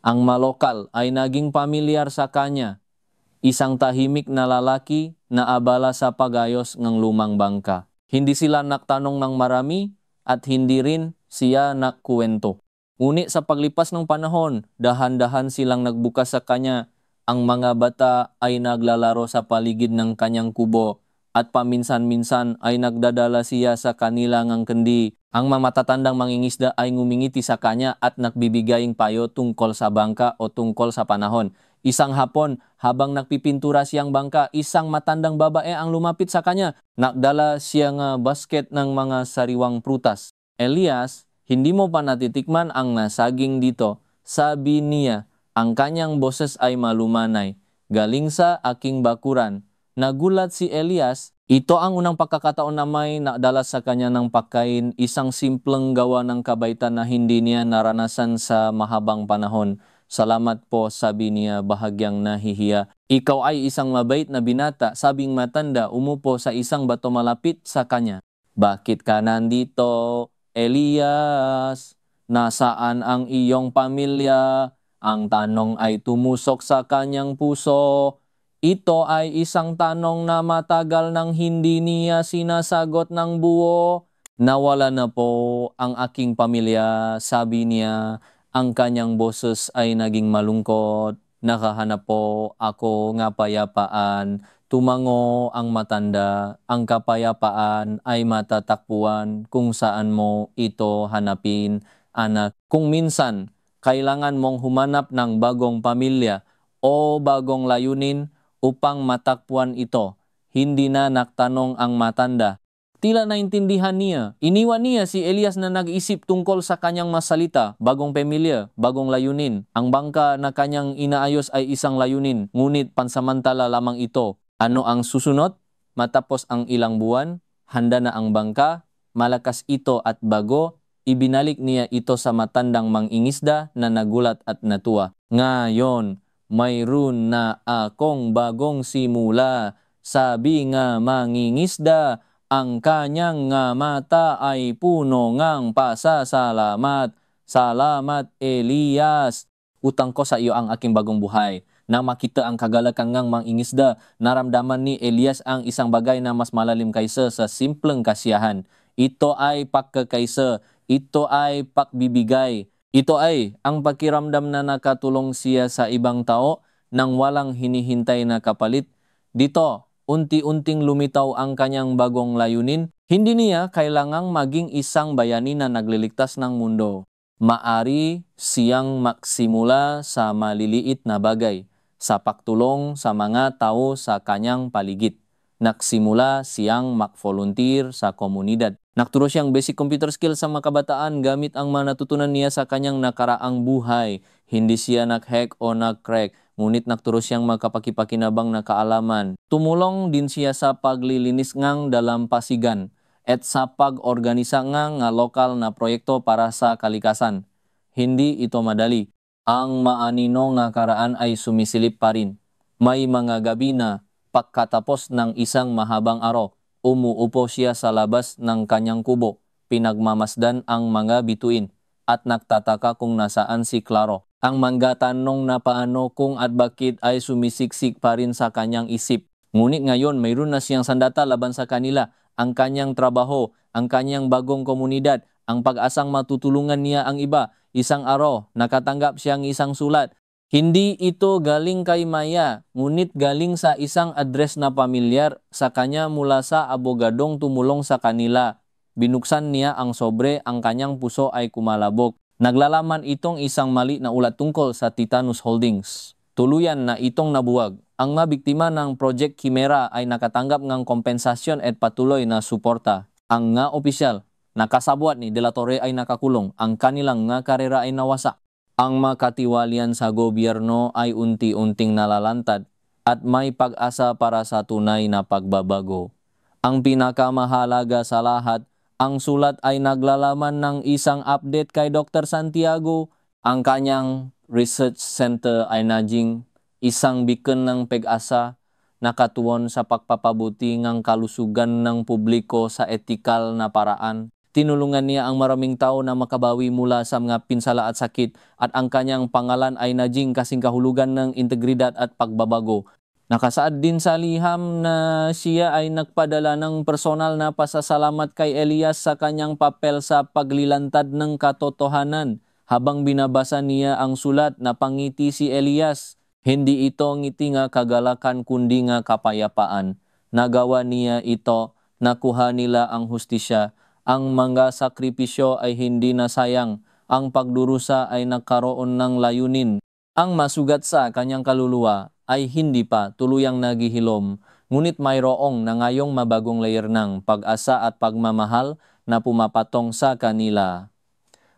Ang malokal ay naging pamilyar sa kanya, isang tahimik na lalaki na abala sa pagayos ng lumang bangka. Hindi sila naktanong ng marami at hindi rin siya nakkuwento. Ngunit sa paglipas ng panahon, dahan-dahan silang nagbukas sa kanya. Ang mga bata ay naglalaro sa paligid ng kanyang kubo at paminsan-minsan ay nagdadala siya sa kanilang kendi. Ang mga matatandang mangingisda ay ngumingiti sa kanya at nagbibigaying payo tungkol sa bangka o tungkol sa panahon. Isang hapon, habang nagpipintura siyang bangka, isang matandang babae ang lumapit sa kanya. Nagdala siya ng basket ng mga sariwang prutas. Elias, hindi mo pa natitikman ang nasaging dito. Sabi niya, ang kanyang boses ay malumanay. Galing sa aking bakuran. Nagulat si Elias. Ito ang unang pagkakataon na may nadala sa kanya ng pagkain, isang simpleng gawa ng kabaitan na hindi niya naranasan sa mahabang panahon. Salamat po, sabi niya bahagyang nahihiya. Ikaw ay isang mabait na binata, sabing matanda, umupo sa isang bato malapit sa kanya. Bakit ka nandito, Elias? Nasaan ang iyong pamilya? Ang tanong ay tumusok sa kanyang puso. Ito ay isang tanong na matagal nang hindi niya sinasagot ng buo. Nawala na po ang aking pamilya, sabi niya. Ang kanyang boses ay naging malungkot. Nakahanap po ako ng kapayapaan. Tumango ang matanda. Ang kapayapaan ay matatakbuhan kung saan mo ito hanapin, anak. Kung minsan, kailangan mong humanap ng bagong pamilya o bagong layunin upang matakbuhan ito. Hindi na nagtanong ang matanda. Tila naintindihan niya. Iniwan niya si Elias na nag-isip tungkol sa kanyang masalita, bagong pamilya, bagong layunin. Ang bangka na kanyang inaayos ay isang layunin, ngunit pansamantala lamang ito. Ano ang susunod? Matapos ang ilang buwan, handa na ang bangka, malakas ito at bago, ibinalik niya ito sa matandang mangingisda na nagulat at natuwa. Ngayon, mayroon na akong bagong simula. Sabi nga mangingisda, ang kanyang nga mata ay puno ngang pasasalamat. Salamat, Elias. Utang ko sa iyo ang aking bagong buhay. Nang makita ang kagalakan ngang mangingisda, naramdaman ni Elias ang isang bagay na mas malalim kaysa sa simpleng kasiyahan. Ito ay pagkakaisa. Ito ay pagbibigay. Ito ay ang pakiramdam na nakatulong siya sa ibang tao nang walang hinihintay na kapalit. Dito, unti-unting lumitaw ang kanyang bagong layunin. Hindi niya kailangang maging isang bayani na nagliligtas ng mundo. Maari siyang magsimula sa maliliit na bagay, sa pagtulong sa mga tao sa kanyang paligid. Nagsimula siyang mag-volunteer sa komunidad. Nagturo siyang basic computer skills sa mga kabataan gamit ang mga natutunan niya sa kanyang nakaraang buhay. Hindi siya nag-hack o nag-crack, ngunit nagturo siyang magkapakipakinabang na kaalaman. Tumulong din siya sa paglilinis ngang dalampasigan at sa pag-organisa nga lokal na proyekto para sa kalikasan. Hindi ito madali. Ang maanino nga karaan ay sumisilip pa rin. May mga gabi na pagkatapos ng isang mahabang araw, umuupo siya sa labas ng kanyang kubo, pinagmamasdan ang mga bituin, at nagtataka kung nasaan si Claro. Ang manggatanong na paano kung at bakit ay sumisiksik pa rin sa kanyang isip. Ngunit ngayon mayroon na siyang sandata laban sa kanila, ang kanyang trabaho, ang kanyang bagong komunidad, ang pag-asang matutulungan niya ang iba. Isang araw, nakatanggap siyang isang sulat. Hindi ito galing kay Maya, ngunit galing sa isang address na pamilyar sa kanya mula sa abogadong tumulong sa kanila. Binuksan niya ang sobre, ang kanyang puso ay kumalabog. Naglalaman itong isang mali na ulat tungkol sa Titanus Holdings. Tuluyan na itong nabuwag. Ang mabiktima ng Project Chimera ay nakatanggap ng kompensasyon at patuloy na suporta. Ang nga opisyal, nakasabwat ni De La Torre ay nakakulong. Ang kanilang nga karera ay nawasak. Ang makatiwalian sa gobyerno ay unti-unting nalalantad at may pag-asa para sa tunay na pagbabago. Ang pinakamahalaga sa lahat, ang sulat ay naglalaman ng isang update kay Dr. Santiago. Ang kanyang research center ay naging isang beacon ng pag-asa, nakatuon sa pagpapabuti ng kalusugan ng publiko sa etikal na paraan. Tinulungan niya ang maraming tao na makabawi mula sa mga pinsala at sakit, at ang kanyang pangalan ay naging kasing kahulugan ng integridad at pagbabago. Nakasaad din sa liham na siya ay nagpadala ng personal na pasasalamat kay Elias sa kanyang papel sa paglilantad ng katotohanan. Habang binabasa niya ang sulat, napangiti si Elias. Hindi ito ngiti nga kagalakan kundi nga kapayapaan. Nagawa niya ito, nakuha nila ang hustisya. Ang mga sakripisyo ay hindi na sayang. Ang pagdurusa ay nagkaroon ng layunin. Ang masugat sa kanyang kaluluwa ay hindi pa tuluyang naghihilom, ngunit mayroong na ngayong mabagong layer ng pag-asa at pagmamahal na pumapatong sa kanila.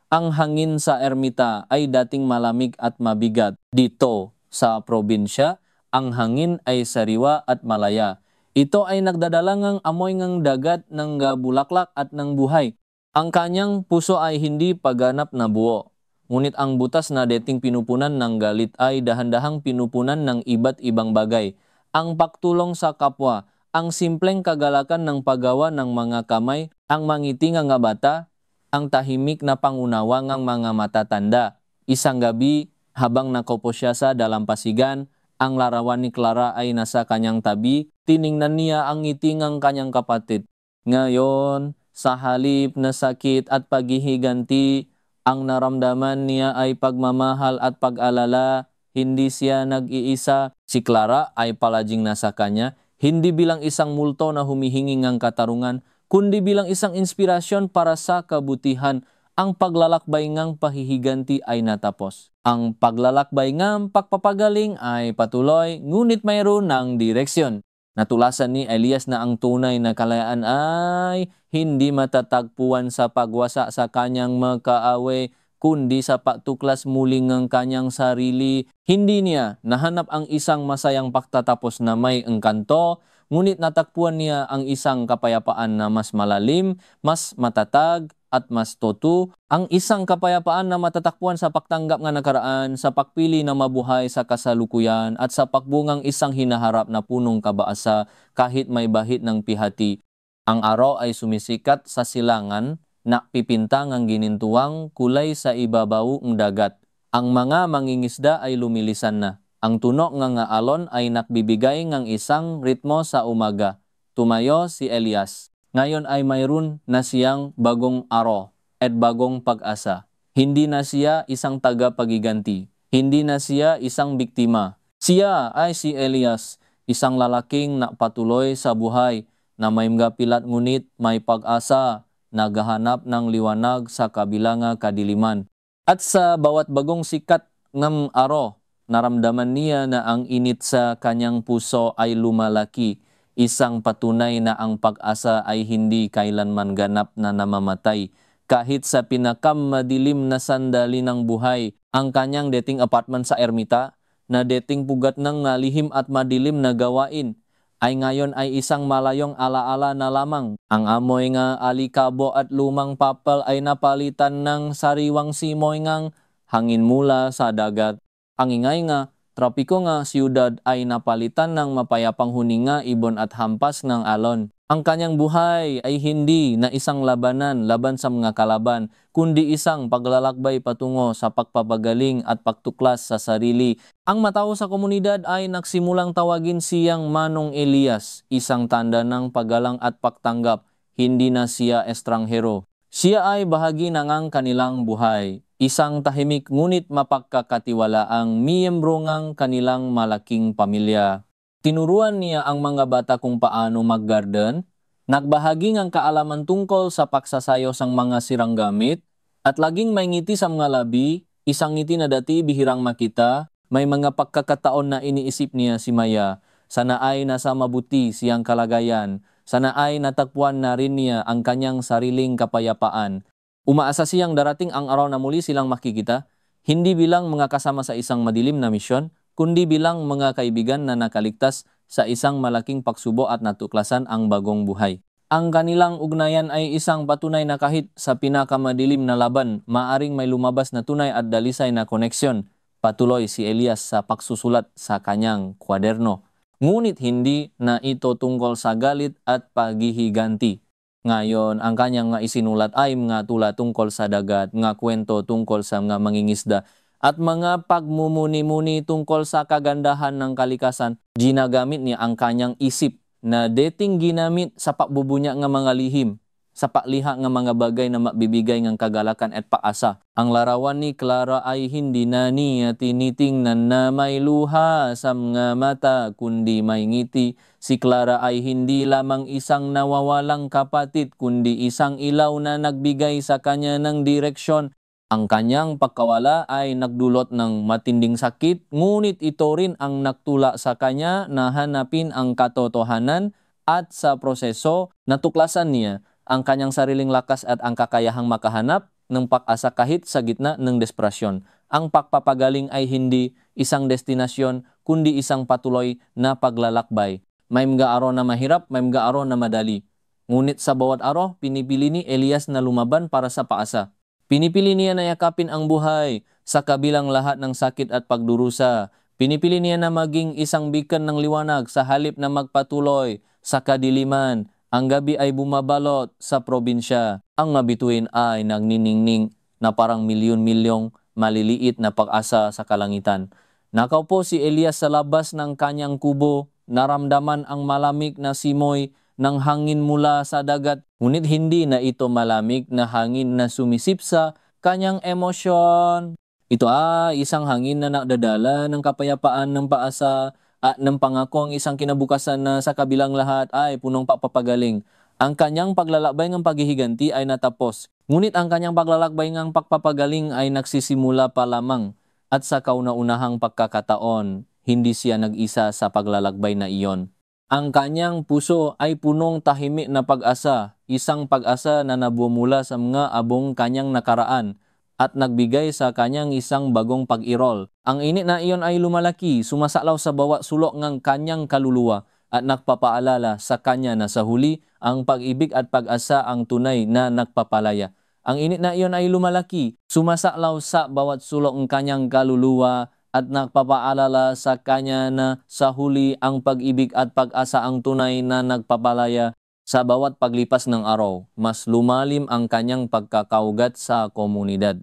Ang hangin sa ermita ay dating malamig at mabigat. Dito sa probinsya, ang hangin ay sariwa at malaya. Ito ay nagdadala ng amoy ng dagat, ng bulaklak at ng buhay. Ang kanyang puso ay hindi paganap na buo. Ngunit ang butas na dating pinupunan ng galit ay dahan-dahang pinupunan ng iba't ibang bagay. Ang pagtulong sa kapwa, ang simpleng kagalakan ng paggawa ng mga kamay, ang mangiti nga bata, ang tahimik na pangunawa ng mga matatanda. Isang gabi, habang nakaupo siya sa dalampasigan, ang larawan ni Clara ay nasa kanyang tabi. Tiningnan niya ang ngiti ng kanyang kapatid. Ngayon, sa halip na sakit at paghihiganti, Ang naramdaman niya ay pagmamahal at pag-alala. Hindi siya nag-iisa. Si Clara ay palaging nasa kanya, hindi bilang isang multo na humihingi ng katarungan, kundi bilang isang inspirasyon para sa kabutihan. Ang paglalakbay ngang pahihiganti ay natapos. Ang paglalakbay ngang pagpapagaling ay patuloy, ngunit mayroon ng direksyon. Natulasan ni Elias na ang tunay na kalayaan ay hindi matatagpuan sa pagwasa sa kanyang makaawe, kundi sa pagtuklas muli ng kanyang sarili. Hindi niya nahanap ang isang masayang pagtatapos na may engkanto, ngunit natagpuan niya ang isang kapayapaan na mas malalim, mas matatag, at mas totoong. Ang isang kapayapaan na matatakpuan sa pagtanggap nga nakaraan, sa pagpili na mabuhay sa kasalukuyan, at sa pagbungang isang hinaharap na punong kabaasa kahit may bahit ng pihati. Ang araw ay sumisikat sa silangan, nakpipintang ang ginintuang kulay sa ibabaw ng dagat. Ang mga mangingisda ay lumilisan na. Ang tunok nga alon ay nakbibigay ng isang ritmo sa umaga. Tumayo si Elias. Ngayon ay mayroon na siyang bagong araw at bagong pag-asa. Hindi na siya isang tagapagiganti. Hindi na siya isang biktima. Siya ay si Elias, isang lalaking napatuloy sa buhay na may pilat ngunit may pag-asa, naghahanap ng liwanag sa kabilang kadiliman. At sa bawat bagong sikat ng araw, naramdaman niya na ang init sa kanyang puso ay lumalaki. Isang patunay na ang pag-asa ay hindi kailanman ganap na namamatay. Kahit sa pinakamadilim na sandali ng buhay, ang kanyang dating apartment sa Ermita, na dating pugat ng lihim at madilim na gawain, ay ngayon ay isang malayong alaala na lamang. Ang amoy nga alikabo at lumang papel ay napalitan ng sariwang simoy ngang hangin mula sa dagat. Ang ingay nga tropiko nga siyudad ay napalitan ng mapayapang huninga, ibon at hampas ng alon. Ang kanyang buhay ay hindi na isang labanan laban sa mga kalaban, kundi isang paglalakbay patungo sa pagpapagaling at pagtuklas sa sarili. Ang matao sa komunidad ay nagsimulang tawagin siyang Manong Elias, isang tanda ng paggalang at pagtanggap. Hindi na siya estranghero. Siya ay bahagi ng ang kanilang buhay. Isang tahimik ngunit mapagkakatiwalaang miyembro ng kanilang malaking pamilya. Tinuruan niya ang mga bata kung paano mag-garden, nagbahagi ng kaalaman tungkol sa pagsasayo sang mga sirang gamit, at laging may ngiti sa mga labi, isang ngiti na dati bihirang makita. May mga pagkakataon na iniisip niya si Maya, sana ay nasa mabuti siyang kalagayan, sana ay natagpuan na rin niya ang kanyang sariling kapayapaan. Umaasa siyang darating ang araw na muli silang makikita, hindi bilang mga kasama sa isang madilim na misyon, kundi bilang mga kaibigan na nakaligtas sa isang malaking pagsubo at natuklasan ang bagong buhay. Ang kanilang ugnayan ay isang patunay na kahit sa pinakamadilim na laban, maaring may lumabas na tunay at dalisay na koneksyon. Patuloy si Elias sa pagsusulat sa kanyang kwaderno. Ngunit hindi na ito tungkol sa galit at paghihiganti. Ngayon, ang kanyang nga isinulat ay mga tula tungkol sa dagat, mga kwento tungkol sa mga mangingisda, at mga pagmumuni-muni tungkol sa kagandahan ng kalikasan. Ginagamit niya ang kanyang isip na dating ginamit sa pagbubunya ng mga lihim, sa pakliha ng mga bagay na magbibigay ng kagalakan at paasa. Ang larawan ni Clara ay hindi na niya tinitingnan na may luha sa mga mata, kundi may ngiti. Si Clara ay hindi lamang isang nawawalang kapatid, kundi isang ilaw na nagbigay sa kanya ng direksyon. Ang kanyang pagkawala ay nagdulot ng matinding sakit, ngunit ito rin ang nagtula sa kanya na hanapin ang katotohanan, at sa proseso natuklasan niya ang kanyang sariling lakas at ang kakayahang makahanap ng pag-asa kahit sa gitna ng desperasyon. Ang pagpapagaling ay hindi isang destinasyon, kundi isang patuloy na paglalakbay. May mga araw na mahirap, may mga araw na madali. Ngunit sa bawat araw, pinipili ni Elias na lumaban para sa paasa. Pinipili niya na yakapin ang buhay sa kabilang lahat ng sakit at pagdurusa. Pinipili niya na maging isang beacon ng liwanag sa halip na magpatuloy sa kadiliman. Ang gabi ay bumabalot sa probinsya. Ang mga bituin ay nagniningning na parang milyon-milyong maliliit na pag-asa sa kalangitan. Nakaupo si Elias sa labas ng kanyang kubo, naramdaman ang malamig na simoy ng hangin mula sa dagat, ngunit hindi na ito malamig na hangin na sumisipsa kanyang emosyon. Ito isang hangin na nagdadala ng kapayapaan ng paasa at ng pangako ang isang kinabukasan na sa kabilang lahat ay punong pagpapagaling. Ang kanyang paglalakbay ng paghihiganti ay natapos, ngunit ang kanyang paglalakbay ng pagpapagaling ay nagsisimula pa lamang at sa kauna-unahang pagkakataon, hindi siya nag-isa sa paglalakbay na iyon. Ang kanyang puso ay punong tahimik na pag-asa, isang pag-asa na nabumula sa mga abong kanyang nakaraan at nagbigay sa kanyang isang bagong pag-irol. Ang init na iyon ay lumalaki, sumasalaw sa bawat sulok ng kanyang kaluluwa at nagpapaalala sa kanya na sa huli, ang pag-ibig at pag-asa ang tunay na nagpapalaya. Ang init na iyon ay lumalaki, sumasalaw sa bawat sulok ng kanyang kaluluwa at nagpapaalala sa kanya na sa huli ang pag-ibig at pag-asa ang tunay na nagpapalaya. Sa bawat paglipas ng araw, mas lumalim ang kanyang pagkakaugat sa komunidad.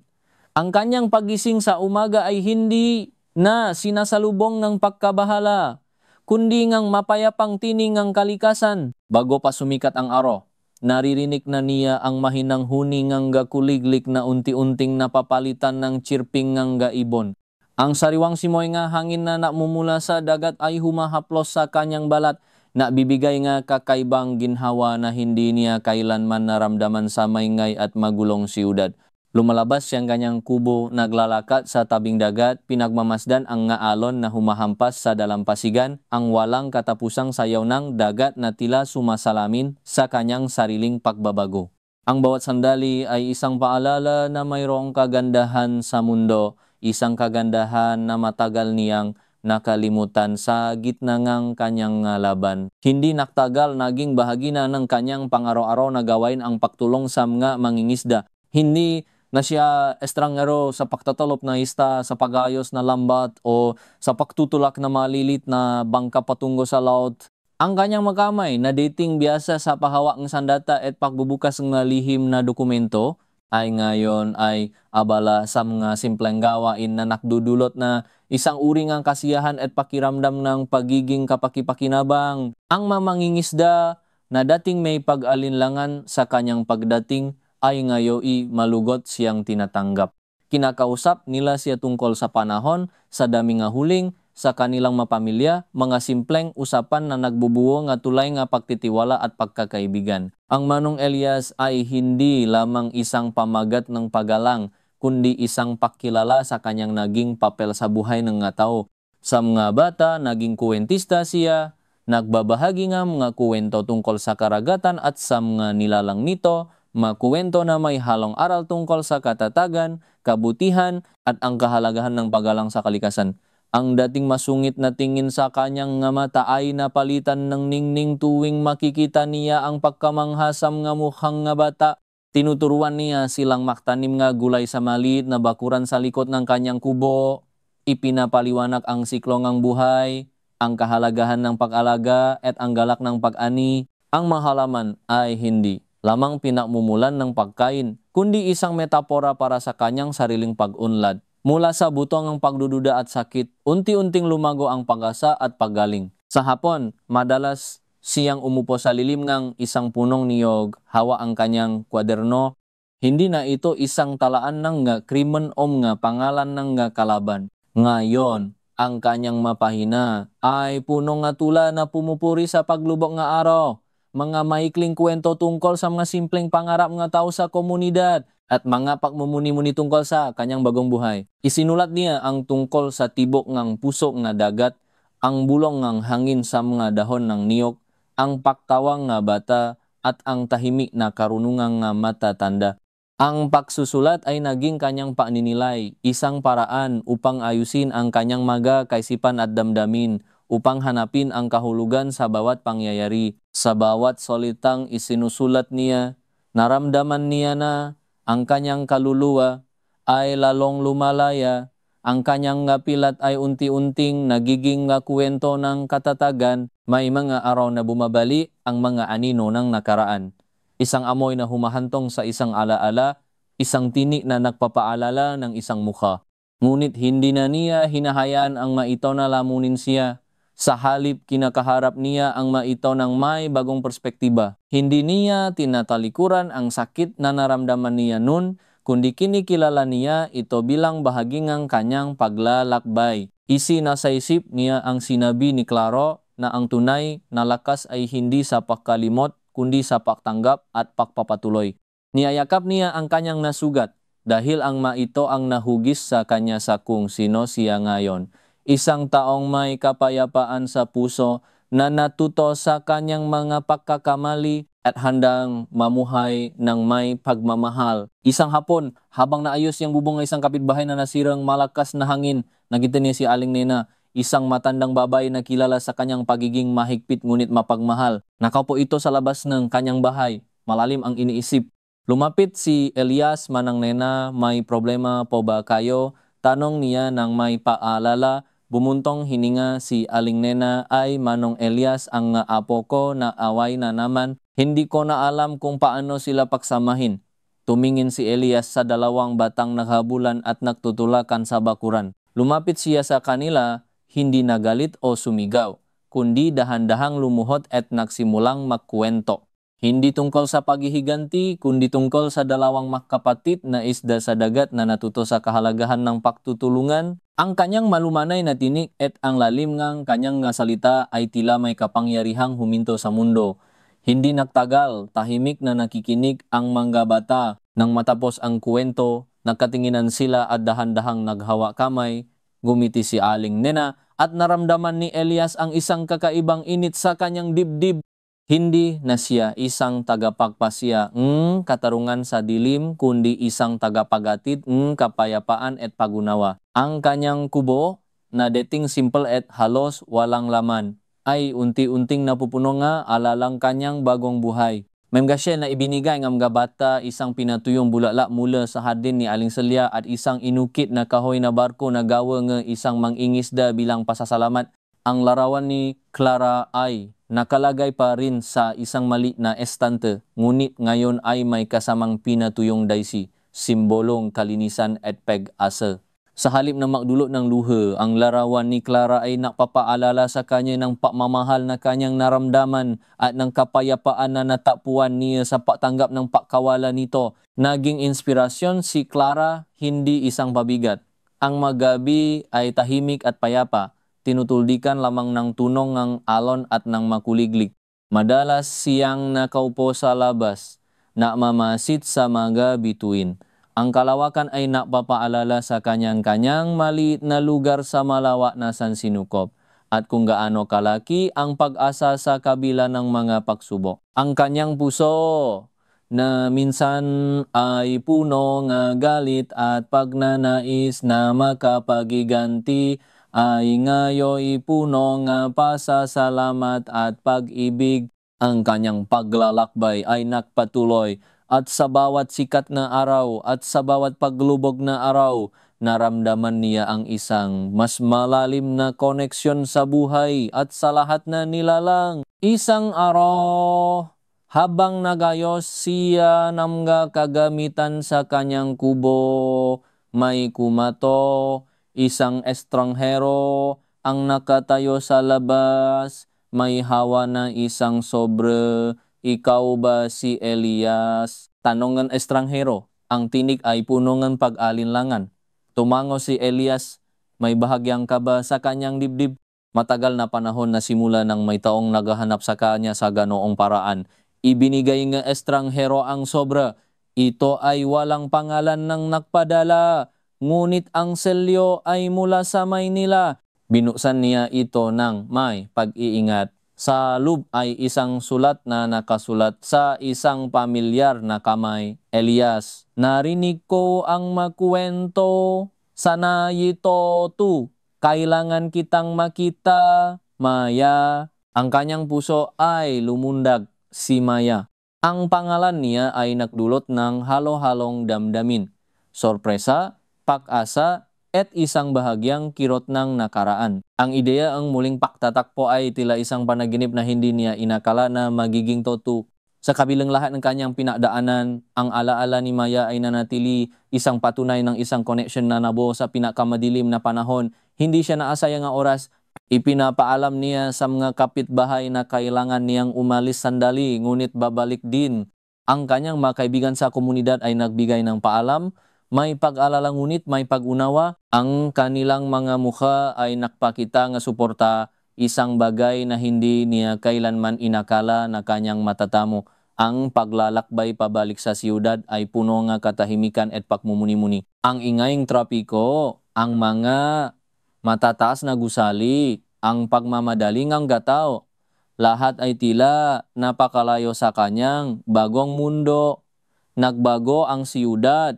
Ang kanyang pagising sa umaga ay hindi na sinasalubong ng pagkabahala, kundi ngang mapayapang tining ang kalikasan. Bago pa sumikat ang araw, naririnig na niya ang mahinang huni ngang gakuliglik na unti-unting napapalitan ng chirping ngang gaibon. Ang sariwang simoy nga hangin na namumula sa dagat ay humahaplos sa kanyang balat, na bibigay nga kakaibang ginhawa na hindi niya kailanman naramdaman sa maingay at magulong siyudad. Lumalabas siyang kanyang kubo, naglalakat sa tabing dagat, pinagmamasdan ang nga alon na humahampas sa dalampasigan, ang walang katapusang sayaw ng dagat na tila sumasalamin sa kanyang sariling pagbabago. Ang bawat sandali ay isang paalala na mayroong kagandahan sa mundo, isang kagandahan na matagal niyang nakalimutan sa gitna ng kanyang laban. Hindi naktagal naging bahagi na ng kanyang pang-araw-araw na gawain ang pagtulong sa mga mangingisda. Hindi na siya estranghero sa pagtatalop na isda, sa pagayos na lambat o sa pagtutulak na malilit na bangka patungo sa laut. Ang kanyang makamay na dating biyasa sa pahawak ng sandata at pagbubukas ng lihim na dokumento ay ngayon ay abala sa mga simpleng gawain na nakdudulot na isang uri ng kasiyahan at pakiramdam ng pagiging kapakipakinabang. Ang mamangingisda na dating may pag-alinlangan sa kanyang pagdating ay ngayon malugot siyang tinatanggap. Kinakausap nila siya tungkol sa panahon, sa dami nga huling, sa kanilang mapamilya, mga simpleng usapan na nagbubuo nga tulay nga pagtitiwala at pagkakaibigan. Ang Manong Elias ay hindi lamang isang pamagat ng pagalang, kundi isang pakilala sa kanyang naging papel sa buhay ng nga tao. Sa mga bata, naging kuwentista siya, nagbabahagi nga mga kuwento tungkol sa karagatan at sa mga nilalang nito, mga kuwento na may halong aral tungkol sa katatagan, kabutihan at ang kahalagahan ng paggalang sa kalikasan. Ang dating masungit na tingin sa kanyang nga mata ay napalitan ng ningning tuwing makikita niya ang pagkamanghasam nga mukhang nga bata. Tinuturuan niya silang maktanim nga gulay sa maliit na bakuran sa likod ng kanyang kubo. Ipinapaliwanag ang siklo ng buhay, ang kahalagahan ng pag-alaga at ang galak ng pag-ani. Ang mahalaman ay hindi lamang pinamumulan ng pagkain, kundi isang metapora para sa kanyang sariling pag-unlad. Mula sa butong ng pagdududa at sakit, unti-unting lumago ang pag-asa at paggaling. Sa hapon, madalas siyang umupo sa lilim ng isang punong niyog, hawa ang kanyang kwaderno. Hindi na ito isang talaan ng krimen nga pangalan ng kalaban. Ngayon, ang kanyang mapahina ay punong nga tula na pumupuri sa paglubok nga araw. Mga maikling kwento tungkol sa mga simpleng pangarap nga tao sa komunidad at mga pagmumuni-muni tungkol sa kanyang bagong buhay. Isinulat niya ang tungkol sa tibok ng puso nga dagat, ang bulong ng hangin sa mga dahon ng niyog, ang paktawang nga bata at ang tahimik na karunungang nga matatanda. Ang pagsusulat ay naging kanyang paninilay, isang paraan upang ayusin ang kanyang maga, kaisipan at damdamin, upang hanapin ang kahulugan sa bawat pangyayari. Sa bawat salitang isinusulat niya, naramdaman niya na ang kanyang kaluluwa ay lalong lumalaya, ang kanyang pilat ay unti-unting nagiging kwento ng katatagan. May mga araw na bumabali ang mga anino ng nakaraan. Isang amoy na humahantong sa isang alaala, isang tinik na nagpapaalala ng isang mukha. Ngunit hindi na niya hinahayaan ang maitaw na lamunin siya. Sa halip, kinakaharap niya ang maitaw ng may bagong perspektiba. Hindi niya tinatalikuran ang sakit na naramdaman niya noon, kundi kinikilala niya ito bilang bahagi ng kanyang paglalakbay. Nasa isip niya ang sinabi ni Claro na ang tunay na lakas ay hindi sa pagkalimot kundi sa pagtanggap at pagpapatuloy. Niyayakap niya ang kanyang nasugat dahil ang maito ang nahugis sa kanya sa kung sino siya ngayon. Isang taong may kapayapaan sa puso na natuto sa kanyang mga pagkakamali at handang mamuhay ng may pagmamahal. Isang hapon, habang naayos yung bubong ng isang kapitbahay na nasirang malakas na hangin, nakita niya si Aling Nena, isang matandang babae na kilala sa kanyang pagiging mahigpit ngunit mapagmahal. Nakaupo ito sa labas ng kanyang bahay. Malalim ang iniisip. Lumapit si Elias, "Manang Nena, may problema po ba kayo?" Tanong niya ng may paalala. Bumuntong hininga si Aling Nena, "Ay, Manong Elias, ang apo ko na away na naman. Hindi ko na alam kung paano sila pagsamahin." Tumingin si Elias sa dalawang batang naghabulan at nagtutulakan sa bakuran. Lumapit siya sa kanila, hindi nagalit o sumigaw, kundi dahan-dahang lumuhod at nagsimulang magkwento. Hindi tungkol sa paghihiganti, kundi tungkol sa dalawang magkapatid na isda sa dagat na natuto sa kahalagahan ng pagtutulungan. Ang kanyang malumanay na tinik at ang lalim ng kanyang salita ay tila may kapangyarihang huminto sa mundo. Hindi nagtagal, tahimik na nakikinig ang mga bata. Nang matapos ang kwento, nagkatinginan sila at dahan-dahang naghawa kamay. Gumiti si Aling Nena at naramdaman ni Elias ang isang kakaibang init sa kanyang dibdib. Hindi na siya isang tagapagpasya, katarungan sa dilim, kundi isang tagapagatid, kapayapaan at pagunawa. Ang kanyang kubo, na dating simple at halos walang laman, ay unti-unting napupuno nga alalang kanyang bagong buhay. May mga siya na ibinigay ng mga bata, isang pinatuyong bulala mula sa hardin ni Aling Celia at isang inukit na kahoy na barko na gawa ng isang mangingisda bilang pasasalamat. Ang larawan ni Clara ay nakalagay pa rin sa isang maliit na estante, ngunit ngayon ay may kasamang pinatuyong daisy, simbolong kalinisan at pag-asa. Sa halip na magdulot ng luha, ang larawan ni Clara ay napapaalala sa kanya ng pagmamahal na kanyang naramdaman at ng kapayapaan na natapuan niya sa pagtanggap ng pagkawalan nito. Naging inspirasyon si Clara, hindi isang pabigat. Ang magabi ay tahimik at payapa. Tinutuldikan lamang ng tunong ng alon at ng makuliglig. Madalas siyang nakaupo sa labas, mamasid sa mga bituin. Ang kalawakan ay napapaalala sa kanyang-kanyang maliit na lugar sa malawak na sansinukop at kung gaano kalaki ang pag-asa sa kabila ng mga pagsubok. Ang kanyang puso na minsan ay puno ng galit at pagnanais na makapagiganti ay ngayoy puno ng pasasalamat at pag-ibig. Ang kanyang paglalakbay ay nagpatuloy at sa bawat sikat na araw at sa bawat paglubog na araw, naramdaman niya ang isang mas malalim na koneksyon sa buhay at sa lahat na nilalang. Isang araw, habang nagayos siya ng mga kagamitan sa kanyang kubo, may kumato. Isang estranghero ang nakatayo sa labas, may hawa ng isang sobre. "Ikaw ba si Elias?" Tanong ng estranghero. Ang tinig ay puno ng pag-alinlangan. Tumango si Elias, may bahagyang kaba sa kanyang dibdib. Matagal na panahon na simula nang may taong naghahanap sa kanya sa ganoong paraan. Ibinigay ng estranghero ang sobra. Ito ay walang pangalan ng nagpadala, ngunit ang selyo ay mula sa Maynila. Binuksan niya ito ng may pag-iingat. Sa loob ay isang sulat na nakasulat sa isang pamilyar na kamay. "Elias, narinig ko ang makwento. Sana ito tu. Kailangan kitang makita, Maya." Ang kanyang puso ay lumundag, si Maya. Ang pangalan niya ay nagdulot ng halo-halong damdamin, sorpresa, pag-asa, at isang bahagyang kirot ng nakaraan. Ang ideya ang muling pagtatakpo ay tila isang panaginip na hindi niya inakala na magiging totoo. Sa kabilang lahat ng kanyang pinagdaanan, ang alaala ni Maya ay nanatili isang patunay ng isang connection na nabuo sa pinakamadilim na panahon. Hindi siya naasayang ang oras. Ipinapaalam niya sa mga kapitbahay na kailangan niyang umalis sandali, ngunit babalik din. Ang kanyang mga kaibigan sa komunidad ay nagbigay ng paalam, may pag-alala ngunit may pag-unawa. Ang kanilang mga mukha ay nakpakita nga suporta, isang bagay na hindi niya kailanman inakala na kanyang matatamo. Ang paglalakbay pabalik sa siyudad ay puno nga katahimikan at pagmumuni-muni. Ang ingayng trapiko, ang mga matataas na gusali, ang pagmamadaling ang gataw, lahat ay tila napakalayo sa kanyang bagong mundo. Nagbago ang siyudad,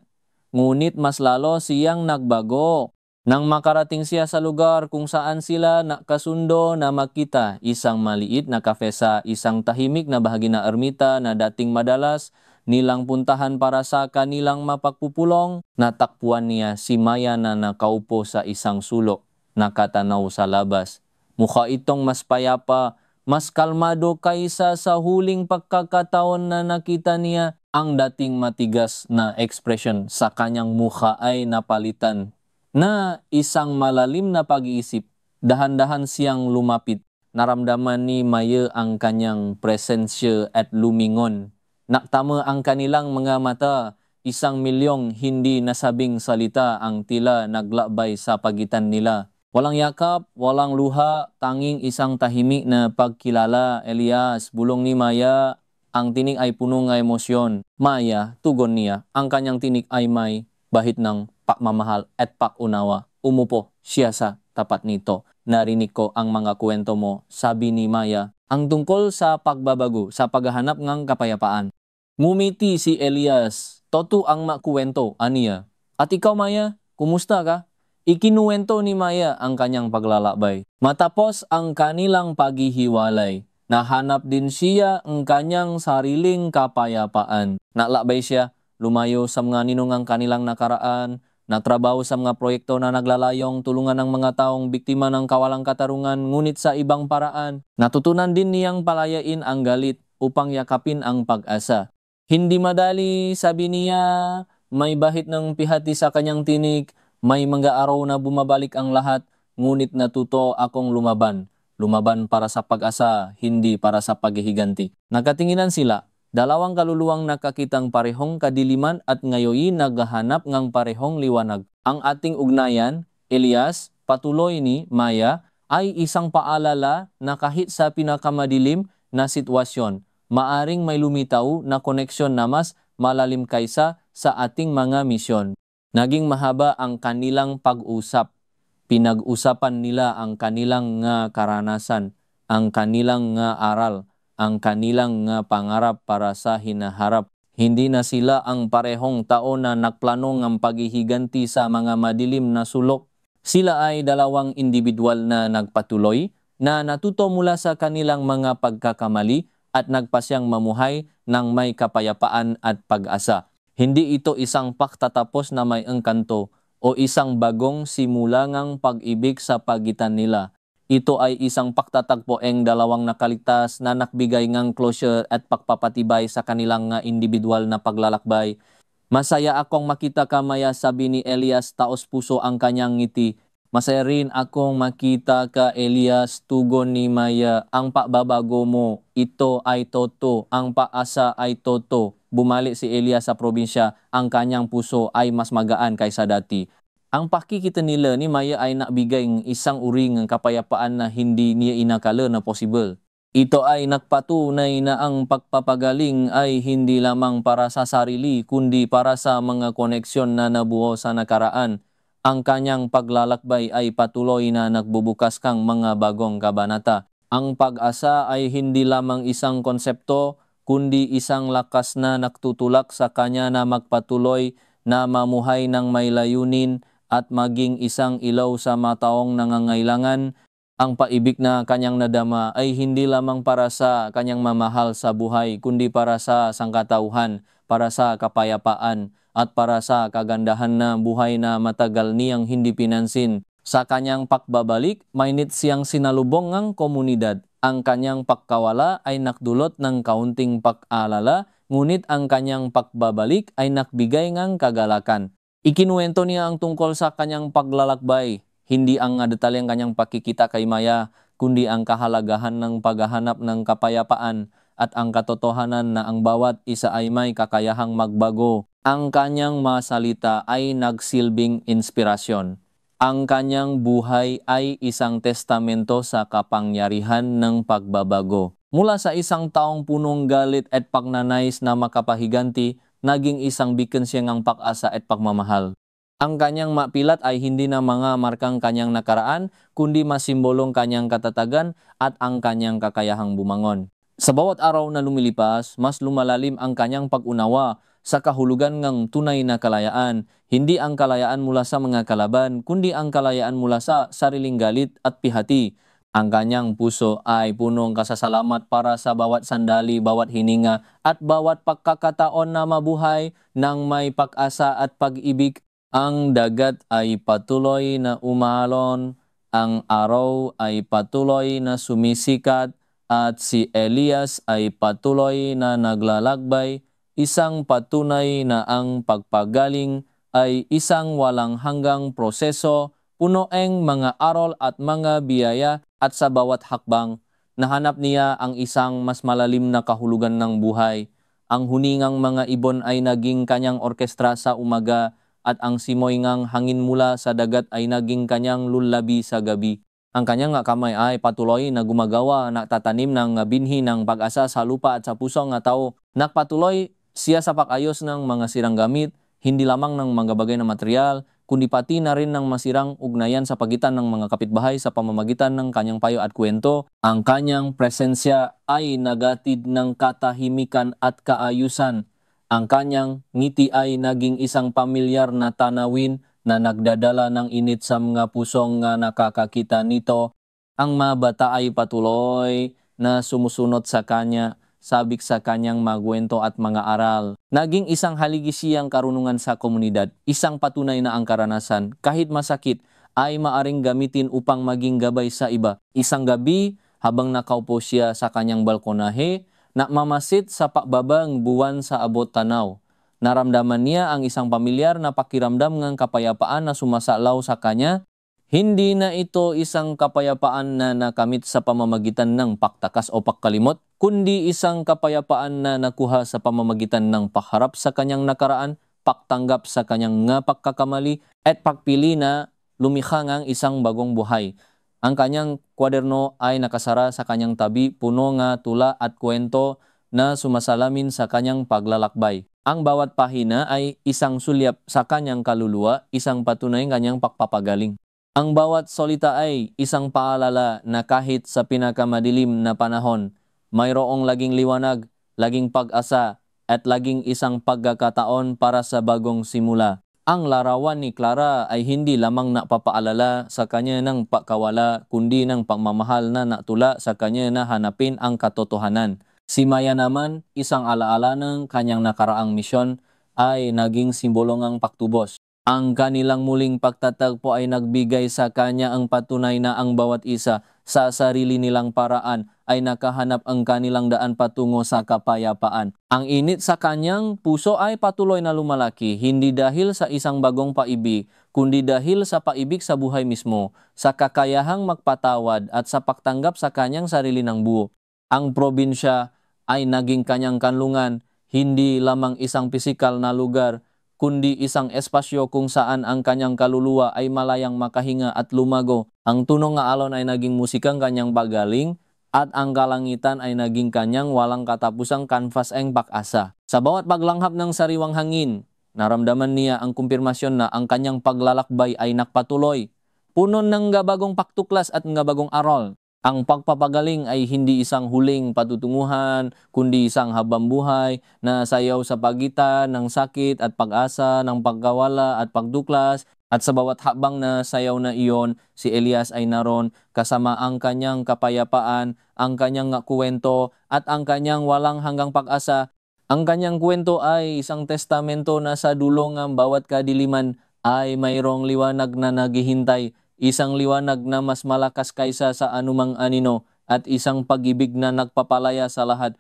ngunit mas lalo siyang nagbago. Nang makarating siya sa lugar kung saan sila nakasundo na makita isang maliit na kafe sa isang tahimik na bahagi na ermita na dating madalas nilang puntahan para sa kanilang mapagpupulong, natakpuan niya si Maya na nakaupo sa isang sulok, nakatanaw sa labas. Mukha itong mas payapa, mas kalmado kaysa sa huling pagkakataon na nakita niya. Ang dating matigas na ekspresyon sa kanyang mukha ay napalitan na isang malalim na pag-iisip. Dahan-dahan siyang lumapit. Naramdaman ni Maya ang kanyang presensya at lumingon. Naktama ang kanilang mga mata. 1,000,000 hindi nasabing salita ang tila naglakbay sa pagitan nila. Walang yakap, walang luha, tanging isang tahimik na pagkilala. Elias, bulong ni Maya. Ang tinig ay puno ng emosyon. Maya, tugon niya. Ang kanyang tinig ay may bahid ng pagmamahal at pag-unawa. Umupo siya sa tapat nito. Narinig ko ang mga kwento mo, sabi ni Maya. Ang tungkol sa pagbabago, sa paghahanap ng kapayapaan. Ngumiti si Elias. Toto ang makuwento, aniya. At ikaw, Maya, kumusta ka? Ikinuwento ni Maya ang kanyang paglalakbay. Matapos ang kanilang paghihiwalay, nahanap din siya ang kanyang sariling kapayapaan. Naglakbay siya, lumayo sa mga ninungang kanilang nakaraan, natrabaho sa mga proyekto na naglalayong tulungan ng mga taong biktima ng kawalang katarungan ngunit sa ibang paraan. Natutunan din niyang palayain ang galit upang yakapin ang pag-asa. Hindi madali, sabi niya, may bahid ng pihati sa kanyang tinig. May mga araw na bumabalik ang lahat, ngunit natuto akong lumaban. Lumaban para sa pag-asa, hindi para sa paghihiganti. Nakatinginan sila, dalawang kaluluwang nakakitang parehong kadiliman at ngayon naghahanap ng parehong liwanag. Ang ating ugnayan, Elias, patuloy ni Maya, ay isang paalala na kahit sa pinakamadilim na sitwasyon, maaring may lumitaw na koneksyon na mas malalim kaysa sa ating mga misyon. Naging mahaba ang kanilang pag-usap. Pinag-usapan nila ang kanilang nga karanasan, ang kanilang nga aral, ang kanilang nga pangarap para sa hinaharap. Hindi na sila ang parehong tao na nagplano ng paghihiganti sa mga madilim na sulok. Sila ay dalawang individual na nagpatuloy, na natuto mula sa kanilang mga pagkakamali at nagpasyang mamuhay ng may kapayapaan at pag-asa. Hindi ito isang pagtatapos na may engkanto o isang bagong simulangang pag-ibig sa pagitan nila. Ito ay isang pagtatagpo ang dalawang nakaligtas na nagbigay ng closure at pagpapatibay sa kanilang individual na paglalakbay. Masaya akong makita ka, Maya, sabi ni Elias, taos puso ang kanyang ngiti. Masaya rin akong makita ka, Elias, tugon ni Maya. Ang pagbabago mo, ito ay toto. Ang paasa ay toto. Bumalik si Elias sa probinsya, ang kanyang puso ay mas magaan kaysa dati. Ang pakikita nila ni Maya ay nabigay ng isang uri ng kapayapaan na hindi niya inakala na possible. Ito ay nagpatunay na ang pagpapagaling ay hindi lamang para sa sarili, kundi para sa mga koneksyon na nabuo sa nakaraan. Ang kanyang paglalakbay ay patuloy na nagbubukas kang mga bagong kabanata. Ang pag-asa ay hindi lamang isang konsepto, kundi isang lakas na nagtutulak sa kanya na magpatuloy na mamuhay ng may layunin at maging isang ilaw sa mga taong nangangailangan. Ang paibig na kanyang nadama ay hindi lamang para sa kanyang mamahal sa buhay, kundi para sa sangkatauhan, para sa kapayapaan, at para sa kagandahan na buhay na matagal niyang hindi pinansin. Sa kanyang pagbabalik, mainit siyang sinalubong ng komunidad. Ang kanyang pagkawala ay nakdulot ng kaunting pag-alala, ngunit ang kanyang pagbabalik ay nakbigay ng kagalakan. Ikinuwento niya ang tungkol sa kanyang paglalakbay, hindi ang detalyeng kanyang pakikita kay Maya, kundi ang kahalagahan ng paghahanap ng kapayapaan. at ang katotohanan na ang bawat isa ay may kakayahang magbago. Ang kanyang mga salita ay nagsilbing inspirasyon. Ang kanyang buhay ay isang testamento sa kapangyarihan ng pagbabago. Mula sa isang taong punong galit at pagnanais na makapahiganti, naging isang bikin siya ng pag-asa at pagmamahal. Ang kanyang mapilat ay hindi na mga markang kanyang nakaraan, kundi masimbolong kanyang katatagan at ang kanyang kakayahang bumangon. Sa bawat araw na lumilipas, mas lumalalim ang kanyang pag-unawa sa kahulugan ng tunay na kalayaan. Hindi ang kalayaan mula sa mga kalaban, kundi ang kalayaan mula sa sariling galit at pihati. Ang kanyang puso ay punong kasasalamat para sa bawat sandali, bawat hininga at bawat pagkakataon na mabuhay ng may pag-asa at pag-ibig. Ang dagat ay patuloy na umalon, ang araw ay patuloy na sumisikat, at si Elias ay patuloy na naglalakbay, isang patunay na ang pagpagaling ay isang walang hanggang proseso, puno ng mga aral at mga biyaya, at sa bawat hakbang, nahanap niya ang isang mas malalim na kahulugan ng buhay. Ang huningang mga ibon ay naging kanyang orkestra sa umaga, at ang simoy ngang hangin mula sa dagat ay naging kanyang lullaby sa gabi. Ang kanyang kamay ay patuloy na gumagawa, nagtatanim ng binhi ng pag-asa sa lupa at sa puso ng tao. Nagpatuloy siya sa pag-ayos ng mga sirang gamit, hindi lamang ng mga bagay na material, kundi pati na rin ng masirang ugnayan sa pagitan ng mga kapitbahay sa pamamagitan ng kanyang payo at kwento. Ang kanyang presensya ay nagatid ng katahimikan at kaayusan. Ang kanyang ngiti ay naging isang pamilyar na tanawin na nagdadala ng init sa mga pusong nga nakakakita nito. Ang mga bata ay patuloy na sumusunod sa kanya, sabik sa kanyang magwento at mga aral. Naging isang haligi siyang karunungan sa komunidad, isang patunay na ang karanasan, kahit masakit, ay maaring gamitin upang maging gabay sa iba. Isang gabi, habang nakaupo siya sa kanyang balkonahe, mamasid sa pakbabang buwan sa abot tanaw. Naramdaman niya ang isang pamilyar na pakiramdam ng kapayapaan na sumasalaw sa kanya. Hindi na ito isang kapayapaan na nakamit sa pamamagitan ng paktakas o pagkalimot, kundi isang kapayapaan na nakuha sa pamamagitan ng pagharap sa kanyang nakaraan, pagtanggap sa kanyang nga pagkakamali, at pagpili na lumikha ng isang bagong buhay. Ang kanyang kwaderno ay nakasara sa kanyang tabi, puno nga tula at kwento na sumasalamin sa kanyang paglalakbay. Ang bawat pahina ay isang sulyap sa kanyang kaluluwa, isang patunay ng kanyang pagpapagaling. Ang bawat salita ay isang paalala na kahit sa pinakamadilim na panahon, mayroong laging liwanag, laging pag-asa, at laging isang pagkakataon para sa bagong simula. Ang larawan ni Clara ay hindi lamang napapaalala sa kanya ng pagkawala, kundi ng pagmamahal na natula sa kanya na hanapin ang katotohanan. Si Maya naman, isang alaala ng kanyang nakaraang misyon, ay naging simbolo ng pagtubos. Ang kanilang muling pagtatagpo ay nagbigay sa kanya ang patunay na ang bawat isa sa sarili nilang paraan ay nakahanap ang kanilang daan patungo sa kapayapaan. Ang init sa kanyang puso ay patuloy na lumalaki, hindi dahil sa isang bagong paibig, kundi dahil sa paibig sa buhay mismo, sa kakayahang magpatawad at sa pagtanggap sa kanyang sarili ng buo. Ang probinsya ay naging kanyang kanlungan, hindi lamang isang pisikal na lugar, kundi isang espasyo kung saan ang kanyang kaluluwa ay malayang makahinga at lumago. Ang tunong nga alon ay naging musikang kanyang pagaling, at ang kalangitan ay naging kanyang walang katapusang kanvas ng pag-asa. Sa bawat paglanghap ng sariwang hangin, naramdaman niya ang kumpirmasyon na ang kanyang paglalakbay ay nakpatuloy, puno ng bagong pagtuklas at bagong aral. Ang pagpapagaling ay hindi isang huling patutunguhan, kundi isang habambuhay na sayaw sa pagitan ng sakit at pag-asa, ng pagkawala at pagduklas. At sa bawat habang na sayaw na iyon, si Elias ay naroon kasama ang kanyang kapayapaan, ang kanyang kuwento at ang kanyang walang hanggang pag-asa. Ang kanyang kwento ay isang testamento na sa dulong ng bawat kadiliman ay mayroong liwanag na naghihintay. Isang liwanag na mas malakas kaysa sa anumang anino at isang pag-ibig na nagpapalaya sa lahat.